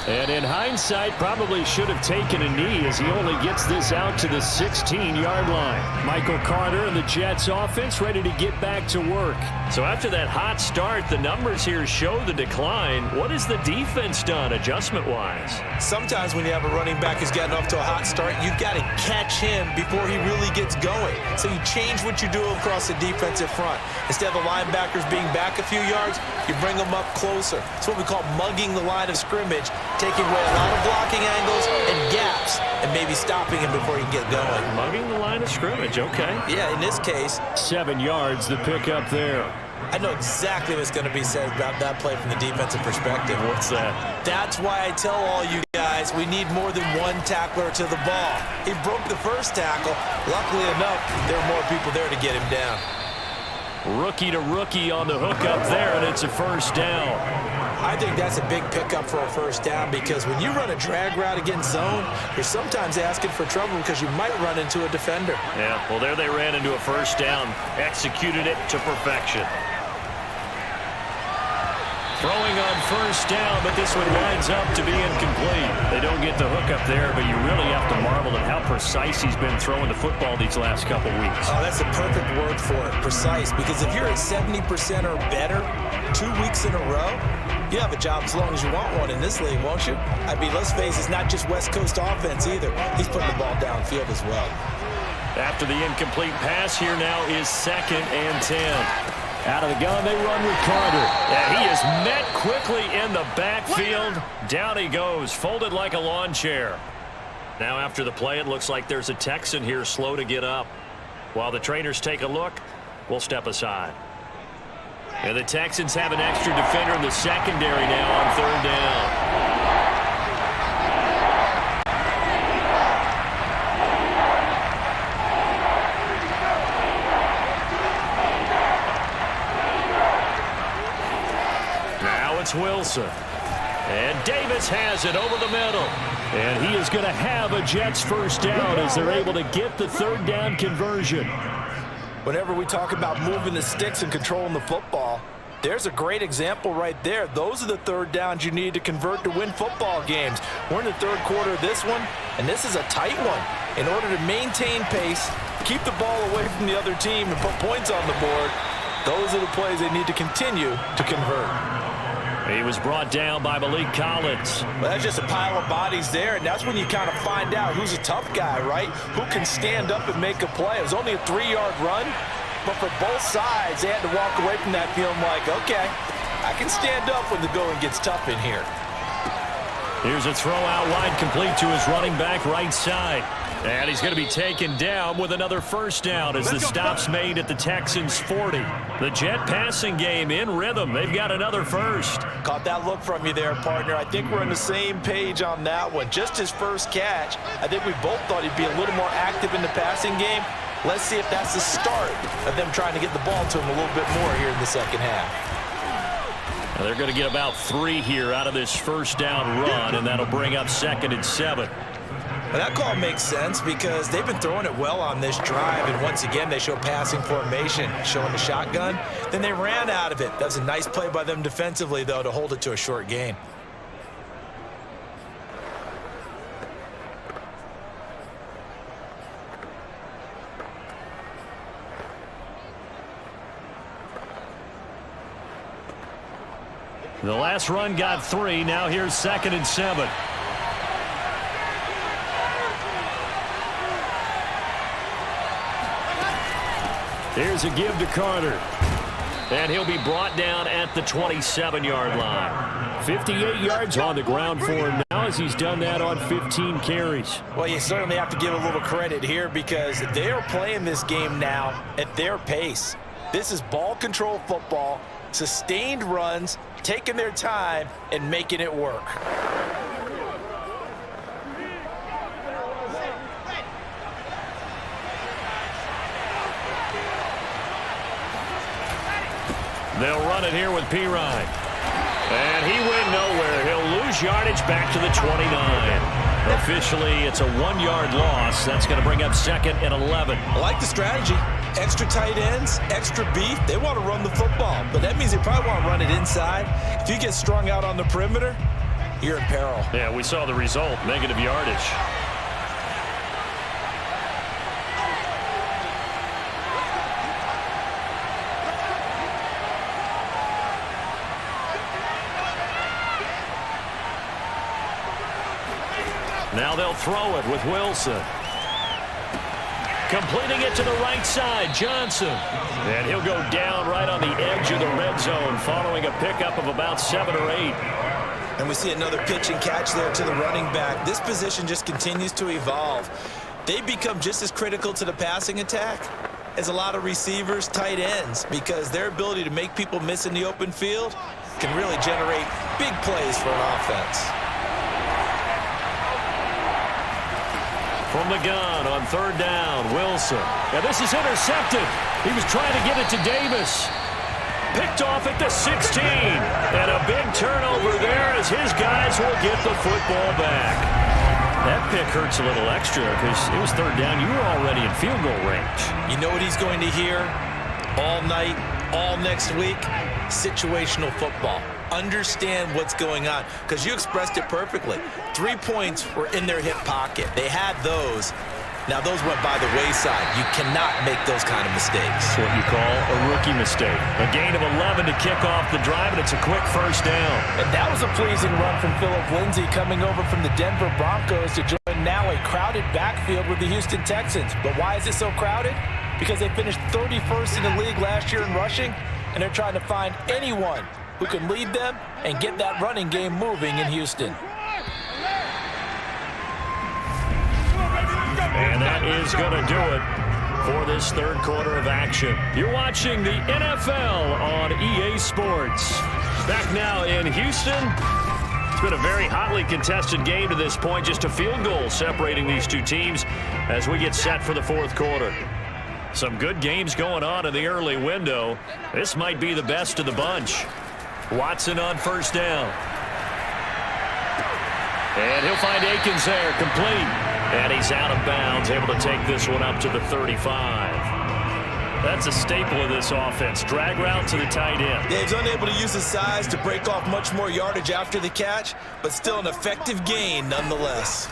And in hindsight, probably should have taken a knee as he only gets this out to the 16-yard line. Michael Carter and the Jets offense ready to get back to work. So after that hot start, the numbers here show the decline. What has the defense done adjustment-wise? Sometimes when you have a running back who's gotten off to a hot start, you've got to catch him before he really gets going. So you change what you do across the defensive front. Instead of the linebackers being back a few yards, you bring them up closer. It's what we call mugging the line of scrimmage, taking away a lot of blocking angles and gaps and maybe stopping him before he can get going. Mugging the line of scrimmage, okay. Yeah, in this case, 7 yards, the pickup there. I know exactly what's going to be said about that play from the defensive perspective. What's that? That's why I tell all you guys we need more than one tackler to the ball. He broke the first tackle. Luckily enough, there were more people there to get him down. Rookie to rookie on the hook up there, and it's a first down. I think that's a big pickup for a first down because when you run a drag route against zone, you're sometimes asking for trouble because you might run into a defender. Yeah, well, there they ran into a first down, executed it to perfection. Throwing on first down, but this one winds up to be incomplete. They don't get the hook up there, but you really have to marvel at how precise he's been throwing the football these last couple weeks. Oh, that's the perfect word for it, precise, because if you're at 70% or better 2 weeks in a row, you have a job as long as you want one in this league, won't you? I mean, let's face it, it's not just West Coast offense either. He's putting the ball downfield as well. After the incomplete pass, here now is 2nd and 10. Out of the gun, they run with Carter. Yeah, he is met quickly in the backfield. Down he goes, folded like a lawn chair. Now after the play, it looks like there's a Texan here slow to get up. While the trainers take a look, we'll step aside. And the Texans have an extra defender in the secondary now on 3rd down. It's Wilson. And Davis has it over the middle. And he is going to have a Jets first down as they're able to get the 3rd down conversion. Whenever we talk about moving the sticks and controlling the football, there's a great example right there. Those are the 3rd downs you need to convert to win football games. We're in the 3rd quarter of this one, and this is a tight one. In order to maintain pace, keep the ball away from the other team, and put points on the board, those are the plays they need to continue to convert. He was brought down by Malik Collins. Well, that's just a pile of bodies there, and that's when you kind of find out who's a tough guy, right? Who can stand up and make a play. It was only a 3-yard run, but for both sides, they had to walk away from that feeling like, okay, I can stand up when the going gets tough in here. Here's a throw out wide, complete to his running back right side. And he's going to be taken down with another first down as the stop's made at the Texans' 40. The Jet passing game in rhythm. They've got another first. Caught that look from you there, partner. I think we're on the same page on that one. Just his first catch. I think we both thought he'd be a little more active in the passing game. Let's see if that's the start of them trying to get the ball to him a little bit more here in the second half. Now they're going to get about 3 here out of this first down run, and that'll bring up 2nd and 7. Well, that call makes sense because they've been throwing it well on this drive, and once again they show passing formation, showing the shotgun. Then they ran out of it. That was a nice play by them defensively, though, to hold it to a short gain. The last run got 3. Now here's 2nd and 7. Here's a give to Carter. And he'll be brought down at the 27-yard line. 58 yards on the ground for him now as he's done that on 15 carries. Well, you certainly have to give a little credit here because they are playing this game now at their pace. This is ball control football, sustained runs, taking their time, and making it work. They'll run it here with Ps5. And he went nowhere. He'll lose yardage back to the 29. Officially, it's a 1-yard loss. That's going to bring up 2nd and 11. I like the strategy. Extra tight ends, extra beef. They want to run the football, but that means they probably want to run it inside. If you get strung out on the perimeter, you're in peril. Yeah, we saw the result, negative yardage. Now they'll throw it with Wilson. Completing it to the right side, Johnston. And he'll go down right on the edge of the red zone following a pickup of about 7 or 8. And we see another pitch and catch there to the running back. This position just continues to evolve. They become just as critical to the passing attack as a lot of receivers, tight ends, because their ability to make people miss in the open field can really generate big plays for an offense. From the gun on 3rd down, Wilson. Now this is intercepted. He was trying to get it to Davis. Picked off at the 16. And a big turnover there as his guys will get the football back. That pick hurts a little extra because it was 3rd down. You were already in field goal range. You know what he's going to hear all night, all next week? Situational football. Understand what's going on, because you expressed it perfectly. 3 points were in their hip pocket. They had those. Now, those went by the wayside. You cannot make those kind of mistakes. That's what you call a rookie mistake. A gain of 11 to kick off the drive, and it's a quick 1st down. And that was a pleasing run from Phillip Lindsay coming over from the Denver Broncos to join now a crowded backfield with the Houston Texans. But why is it so crowded? Because they finished 31st in the league last year in rushing, and they're trying to find anyone who can lead them and get that running game moving in Houston. And that is going to do it for this 3rd quarter of action. You're watching the NFL on EA Sports. Back now in Houston. It's been a very hotly contested game to this point. Just a field goal separating these two teams as we get set for the 4th quarter. Some good games going on in the early window. This might be the best of the bunch. Watson on 1st down. And he'll find Akins there, complete. And he's out of bounds, able to take this one up to the 35. That's a staple of this offense. Drag route to the tight end. Yeah, he's unable to use his size to break off much more yardage after the catch, but still an effective gain nonetheless.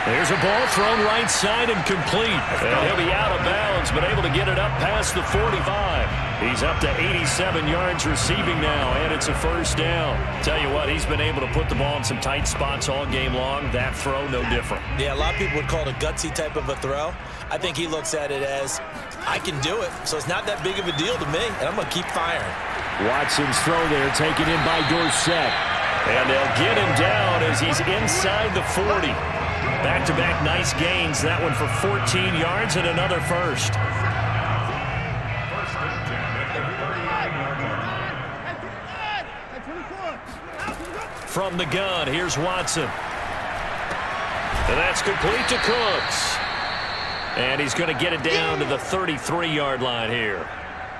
There's a ball thrown right side and complete. And he'll be out of bounds, but able to get it up past the 45. He's up to 87 yards receiving now, and it's a 1st down. Tell you what, he's been able to put the ball in some tight spots all game long. That throw, no different. Yeah, a lot of people would call it a gutsy type of a throw. I think he looks at it as, I can do it, so it's not that big of a deal to me, and I'm going to keep firing. Watson's throw there taken in by Dorsett. And they'll get him down as he's inside the 40. Back-to-back nice gains. That one for 14 yards and another 1st. From the gun, here's Watson. And that's complete to Cooks. And he's going to get it down to the 33-yard line here.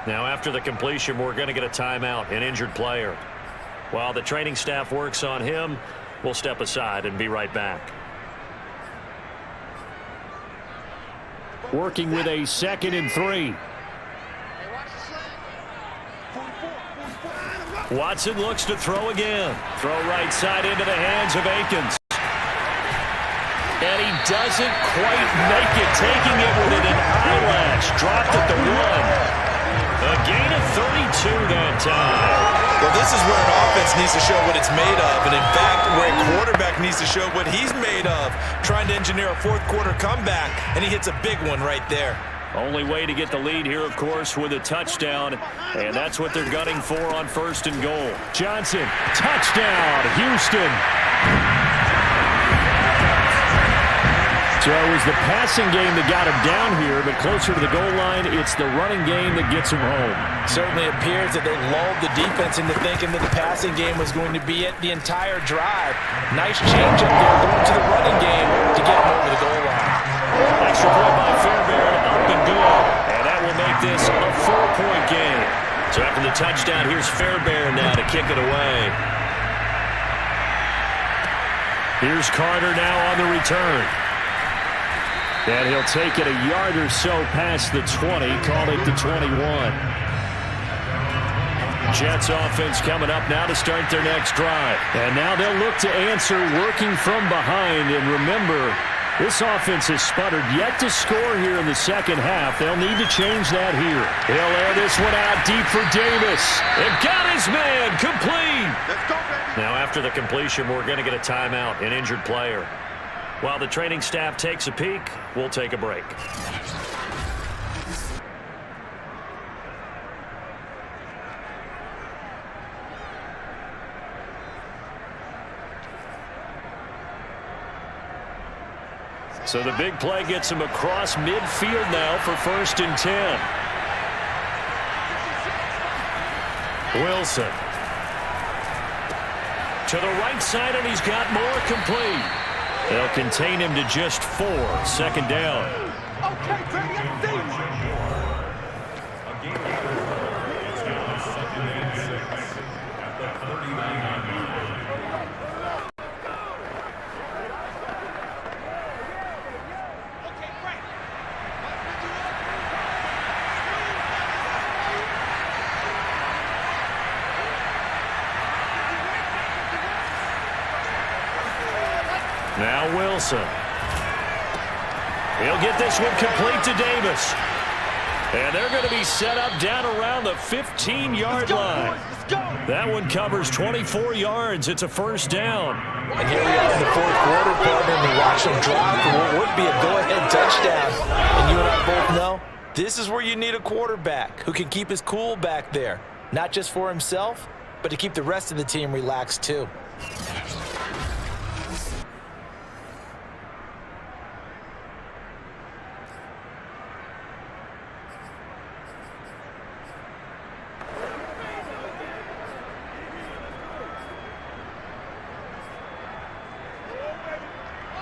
Now, after the completion, we're going to get a timeout, an injured player. While the training staff works on him, we'll step aside and be right back. Working with a 2nd and 3. Watson looks to throw again. Throw right side into the hands of Akins. And he doesn't quite make it, taking it within an eyelash. Dropped at the 1. A gain of 32 that time. Well, this is where an offense needs to show what it's made of, and in fact, where a quarterback needs to show what he's made of, trying to engineer a 4th quarter comeback, and he hits a big one right there. Only way to get the lead here, of course, with a touchdown, and that's what they're gunning for on 1st and goal. Johnson, touchdown, Houston. So it was the passing game that got him down here, but closer to the goal line, it's the running game that gets him home. Certainly appears that they lulled the defense into thinking that the passing game was going to be it the entire drive. Nice change up there going to the running game to get him over the goal line. Extra point by Fairbairn, up and good. And that will make this a 4-point game. So after the touchdown, here's Fairbairn now to kick it away. Here's Carter now on the return. And he'll take it a yard or so past the 20, call it the 21. Jets offense coming up now to start their next drive. And now they'll look to answer working from behind. And remember, this offense has sputtered yet to score here in the second half. They'll need to change that here. He'll air this one out deep for Davis. And got his man complete. Now after the completion, we're going to get a timeout, an injured player. While the training staff takes a peek, we'll take a break. So the big play gets him across midfield now for 1st and 10. Wilson. To the right side, and he's got more complete. They'll contain him to just 4. 2nd down. Now Wilson. He'll get this one complete to Davis. And they're going to be set up down around the 15-yard line. That one covers 24 yards. It's a 1st down. And here we are in the 4th quarter, partner, and we watch them drive for what would be a go-ahead touchdown. And you and I both know this is where you need a quarterback who can keep his cool back there. Not just for himself, but to keep the rest of the team relaxed too.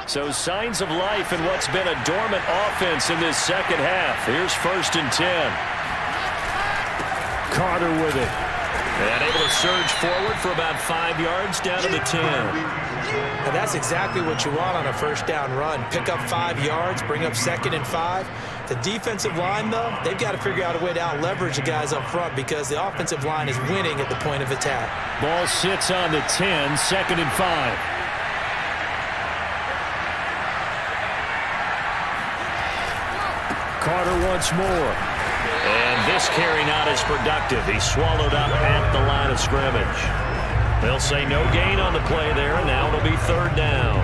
So signs of life in what's been a dormant offense in this second half. Here's 1st and 10. Carter with it. And able to surge forward for about 5 yards down to the 10. And that's exactly what you want on a 1st down run. Pick up 5 yards, bring up 2nd and 5. The defensive line, though, they've got to figure out a way to out-leverage the guys up front because the offensive line is winning at the point of attack. Ball sits on the 10, 2nd and 5. Carter once more. And this carry not as productive. He's swallowed up at the line of scrimmage. They'll say no gain on the play there, and now it'll be 3rd down.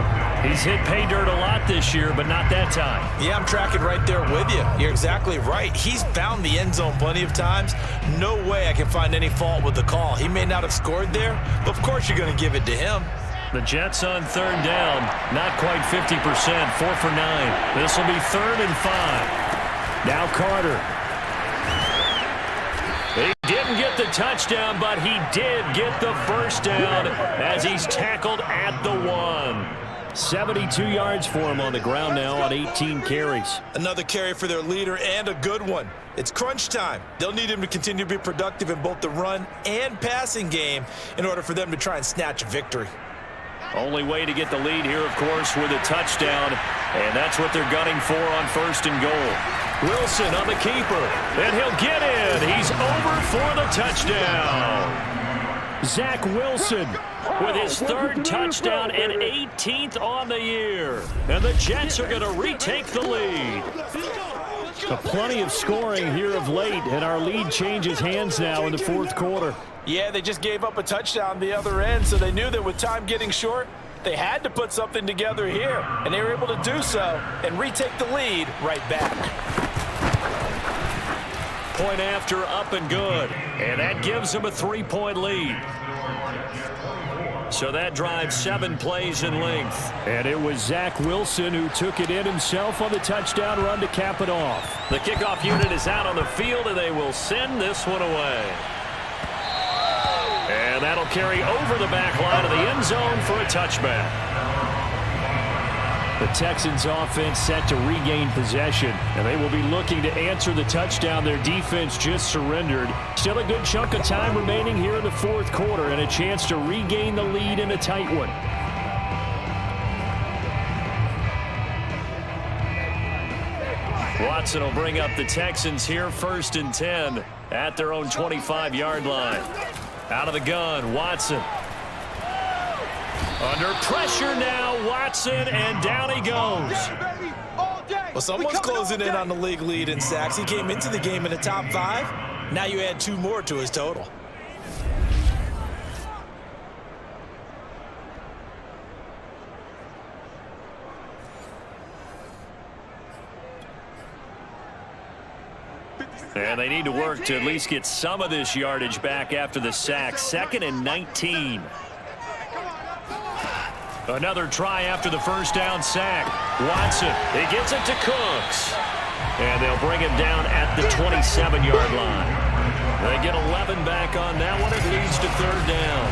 He's hit pay dirt a lot this year, but not that time. Yeah, I'm tracking right there with you. You're exactly right. He's found the end zone plenty of times. No way I can find any fault with the call. He may not have scored there, but of course you're going to give it to him. The Jets on 3rd down, not quite 50%, 4 for 9. This will be 3rd and 5. Now Carter. He didn't get the touchdown, but he did get the 1st down as he's tackled at the 1. 72 yards for him on the ground now on 18 carries. Another carry for their leader and a good one. It's crunch time. They'll need him to continue to be productive in both the run and passing game in order for them to try and snatch a victory. Only way to get the lead here, of course, with a touchdown, and that's what they're gunning for on 1st and goal. Wilson on the keeper, and he'll get in. He's over for the touchdown. Zach Wilson with his 3rd touchdown and 18th on the year. And the Jets are going to retake the lead. Plenty of scoring here of late, and our lead changes hands now in the 4th quarter. Yeah, they just gave up a touchdown the other end, so they knew that with time getting short, they had to put something together here, and they were able to do so and retake the lead right back. point after up and good. And that gives them a 3-point lead. So that drives 7 plays in length. And it was Zach Wilson who took it in himself on the touchdown run to cap it off. The kickoff unit is out on the field, and they will send this one away. And that'll carry over the back line of the end zone for a touchback. The Texans offense set to regain possession, and they will be looking to answer the touchdown their defense just surrendered. Still a good chunk of time remaining here in the fourth quarter and a chance to regain the lead in a tight one. Watson will bring up the Texans here 1st and 10 at their own 25-yard line. Out of the gun, Watson. Under pressure now, Watson, and down he goes. Well, someone's closing in on the league lead in sacks. He came into the game in the top 5. Now you add 2 more to his total. And they need to work to at least get some of this yardage back after the sack. 2nd and 19. Another try after the first down sack. Watson, he gets it to Cooks. And they'll bring him down at the 27-yard line. They get 11 back on that one. It leads to 3rd down.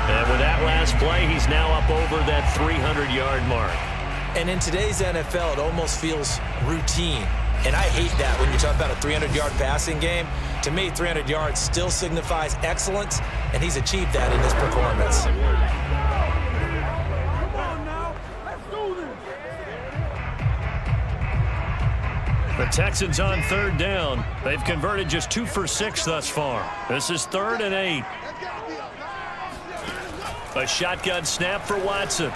And with that last play, he's now up over that 300-yard mark. And in today's NFL, it almost feels routine. And I hate that when you talk about a 300-yard passing game. To me, 300 yards still signifies excellence, and he's achieved that in his performance. The Texans on 3rd down. They've converted just 2 for 6 thus far. This is 3rd and 8. A shotgun snap for Watson.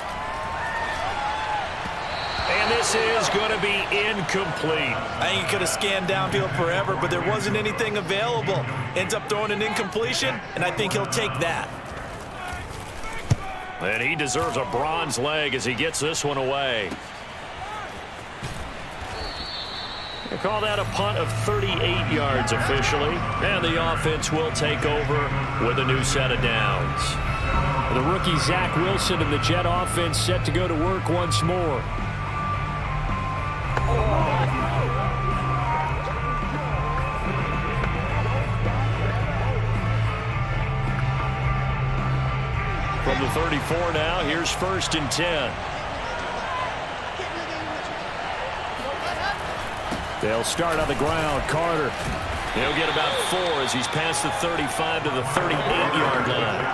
And this is going to be incomplete. I think he could have scanned downfield forever, but there wasn't anything available. Ends up throwing an incompletion, and I think he'll take that. And he deserves a bronze leg as he gets this one away. They call that a punt of 38 yards officially. And the offense will take over with a new set of downs. The rookie Zach Wilson and the Jet offense set to go to work once more. From the 34 now, here's 1st and 10. They'll start on the ground. Carter. He'll get about 4 as he's past the 35 to the 38-yard line.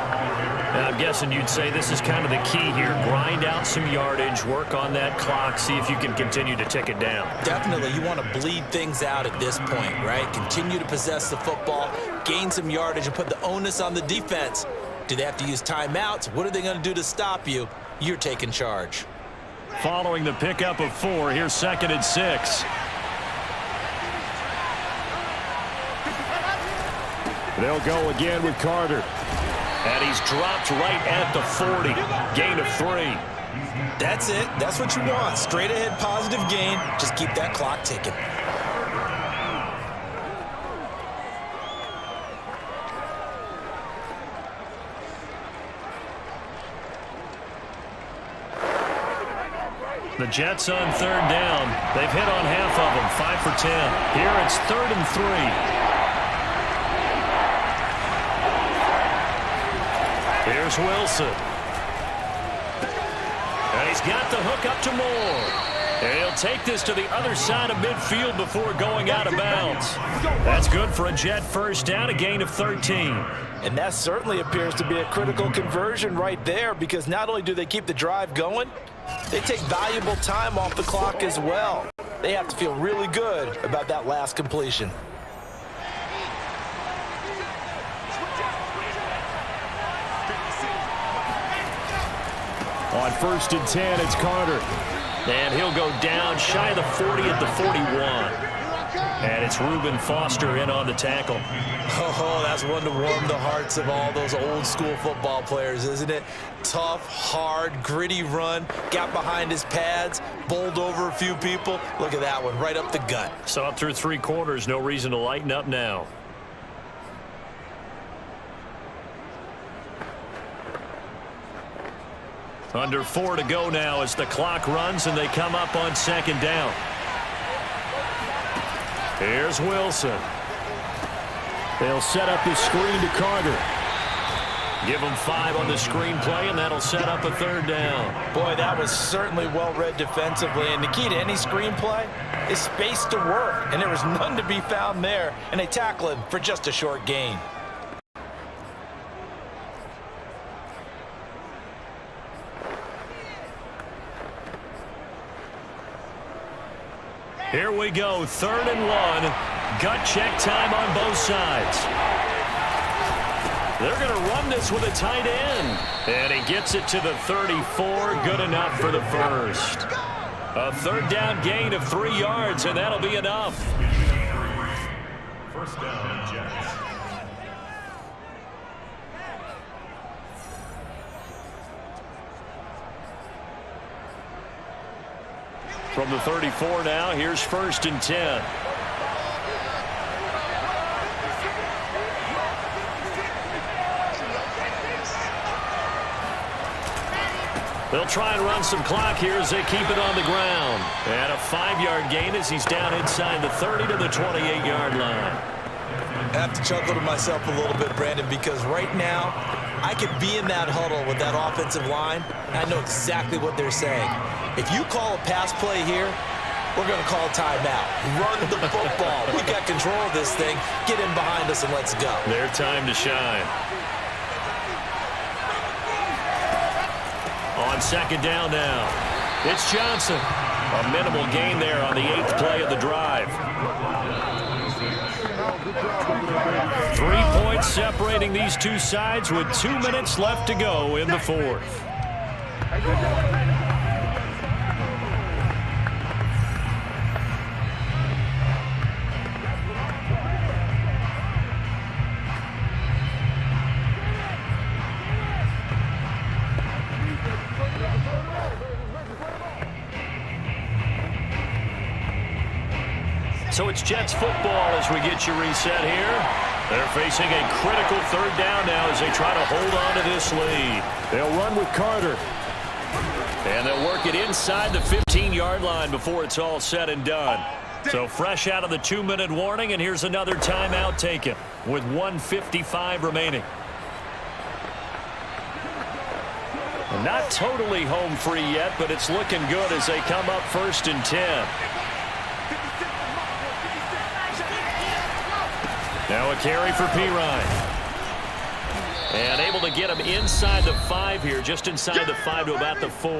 And I'm guessing you'd say this is kind of the key here. Grind out some yardage, work on that clock, see if you can continue to tick it down. Definitely, you want to bleed things out at this point, right? Continue to possess the football, gain some yardage, and put the onus on the defense. Do they have to use timeouts? What are they going to do to stop you? You're taking charge. Following the pickup of 4, here's 2nd and 6. They'll go again with Carter. And he's dropped right at the 40. Gain of 3. That's it. That's what you want. Straight ahead positive gain. Just keep that clock ticking. The Jets on 3rd down. They've hit on half of them, 5 for 10. Here it's 3rd and 3. Here's Wilson. And he's got the hook up to Moore. And he'll take this to the other side of midfield before going out of bounds. That's good for a Jet 1st down, a gain of 13. And that certainly appears to be a critical conversion right there, because not only do they keep the drive going, they take valuable time off the clock as well. They have to feel really good about that last completion. On 1st and 10, it's Carter. And he'll go down shy of the 40 at the 41. And it's Reuben Foster in on the tackle. Oh, that's one to warm the hearts of all those old school football players, isn't it? Tough, hard, gritty run, got behind his pads, bowled over a few people. Look at that one, right up the gut. So up through 3 quarters, no reason to lighten up now. Under 4 to go now as the clock runs and they come up on 2nd down. Here's Wilson. They'll set up the screen to Carter. Give him 5 on the screen play, and that'll set up a 3rd down. Boy, that was certainly well-read defensively, and the key to any screen play is space to work, and there was none to be found there, and they tackle him for just a short gain. Here we go, 3rd and 1. Gut check time on both sides. They're going to run this with a tight end. And he gets it to the 34. Good enough for the first. A 3rd down gain of 3 yards, and that'll be enough. 1st down, Jets. From the 34 now, here's 1st and 10. They'll try and run some clock here as they keep it on the ground. And a 5-yard gain as he's down inside the 30 to the 28-yard line. I have to chuckle to myself a little bit, Brandon, because right now I could be in that huddle with that offensive line, and I know exactly what they're saying. If you call a pass play here, we're going to call a timeout. Run the football. We got control of this thing. Get in behind us and let's go. Their time to shine. On 2nd down now, it's Johnston. A minimal gain there on the 8th play of the drive. 3 points separating these two sides with 2 minutes left to go in the 4th. So it's Jets football as we get you reset here. They're facing a critical 3rd down now as they try to hold on to this lead. They'll run with Carter. And they'll work it inside the 15-yard line before it's all said and done. So fresh out of the 2-minute warning, and here's another timeout taken with 1:55 remaining. And not totally home free yet, but it's looking good as they come up 1st and 10. Now a carry for Ps5. And able to get him inside the 5 here, just inside the 5 to about the 4.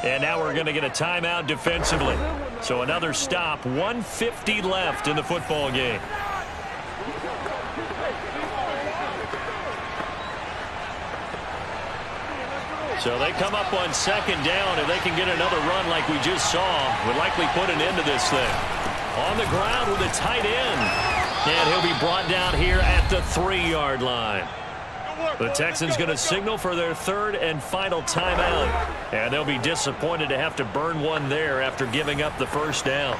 And now we're going to get a timeout defensively. So another stop, 1:50 left in the football game. So they come up on 2nd down. If they can get another run like we just saw, would likely put an end to this thing. On the ground with a tight end. And he'll be brought down here at the 3-yard line. The Texans going to signal for their 3rd and final timeout. And they'll be disappointed to have to burn one there after giving up the 1st down.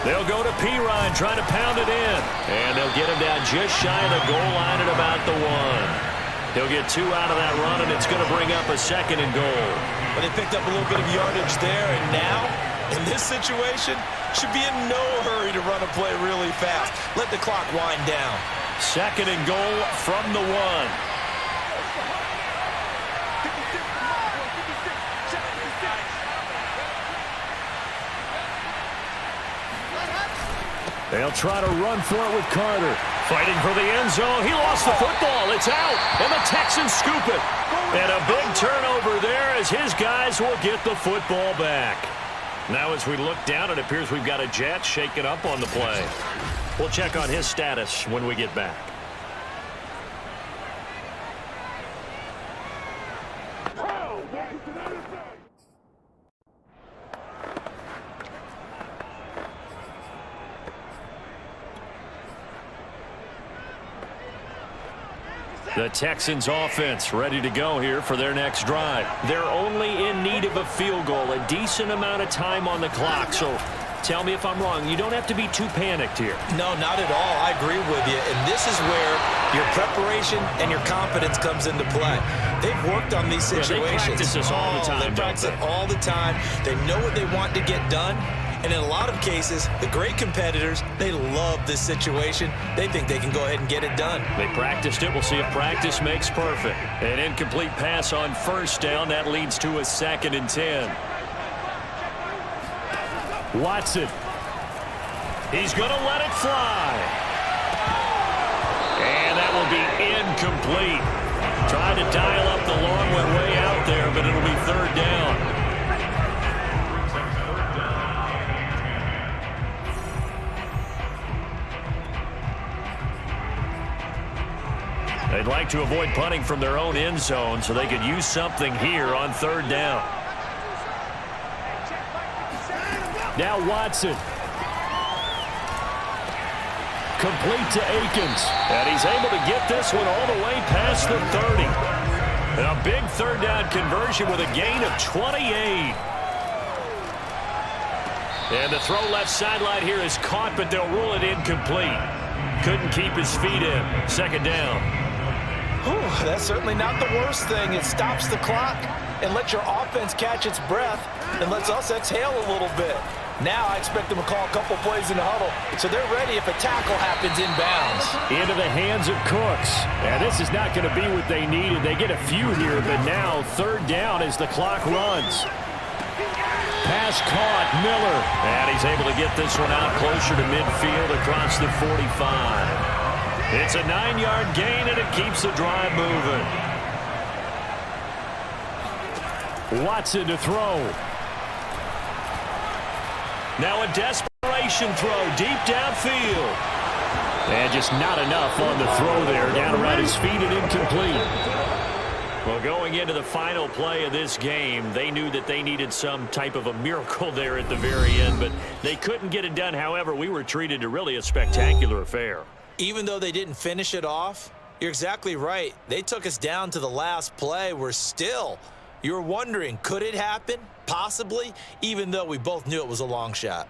They'll go to Ps5, trying to pound it in. And they'll get him down just shy of the goal line at about the 1. He'll get 2 out of that run, and it's going to bring up a 2nd and goal. But they picked up a little bit of yardage there, and now, in this situation, should be in no hurry to run a play really fast. Let the clock wind down. 2nd and goal from the 1. They'll try to run for it with Carter. Fighting for the end zone. He lost the football. It's out. And the Texans scoop it. And a big turnover there as his guys will get the football back. Now as we look down, it appears we've got a Jet shaking up on the play. We'll check on his status when we get back. The Texans offense ready to go here for their next drive. They're only in need of a field goal, a decent amount of time on the clock. So tell me if I'm wrong. You don't have to be too panicked here. No, not at all. I agree with you. And this is where your preparation and your confidence comes into play. They've worked on these situations. They practice this all the time. They practice it all the time. They know what they want to get done. And in a lot of cases, the great competitors, they love this situation. They think they can go ahead and get it done. They practiced it. We'll see if practice makes perfect. An incomplete pass on first down. That leads to a 2nd and 10. Watson. He's going to let it fly. And that will be incomplete. Tried to dial up the long one way out there, but it'll be 3rd down. They'd like to avoid punting from their own end zone so they could use something here on 3rd down. Now Watson. Complete to Akins. And he's able to get this one all the way past the 30. And a big 3rd down conversion with a gain of 28. And the throw left sideline here is caught, but they'll rule it incomplete. Couldn't keep his feet in. 2nd down. Whew, that's certainly not the worst thing. It stops the clock and lets your offense catch its breath and lets us exhale a little bit. Now I expect them to call a couple plays in the huddle, so they're ready if a tackle happens inbounds. Into the hands of Cooks. And this is not going to be what they needed. They get a few here, but now 3rd down as the clock runs. Pass caught, Miller. And he's able to get this one out closer to midfield across the 45. It's a 9-yard gain, and it keeps the drive moving. Watson to throw. Now a desperation throw deep downfield. And just not enough on the throw there. Down around his feet and incomplete. Well, going into the final play of this game, they knew that they needed some type of a miracle there at the very end, but they couldn't get it done. However, we were treated to really a spectacular affair. Even though they didn't finish it off, you're exactly right. They took us down to the last play. You're wondering, could it happen? Possibly, even though we both knew it was a long shot.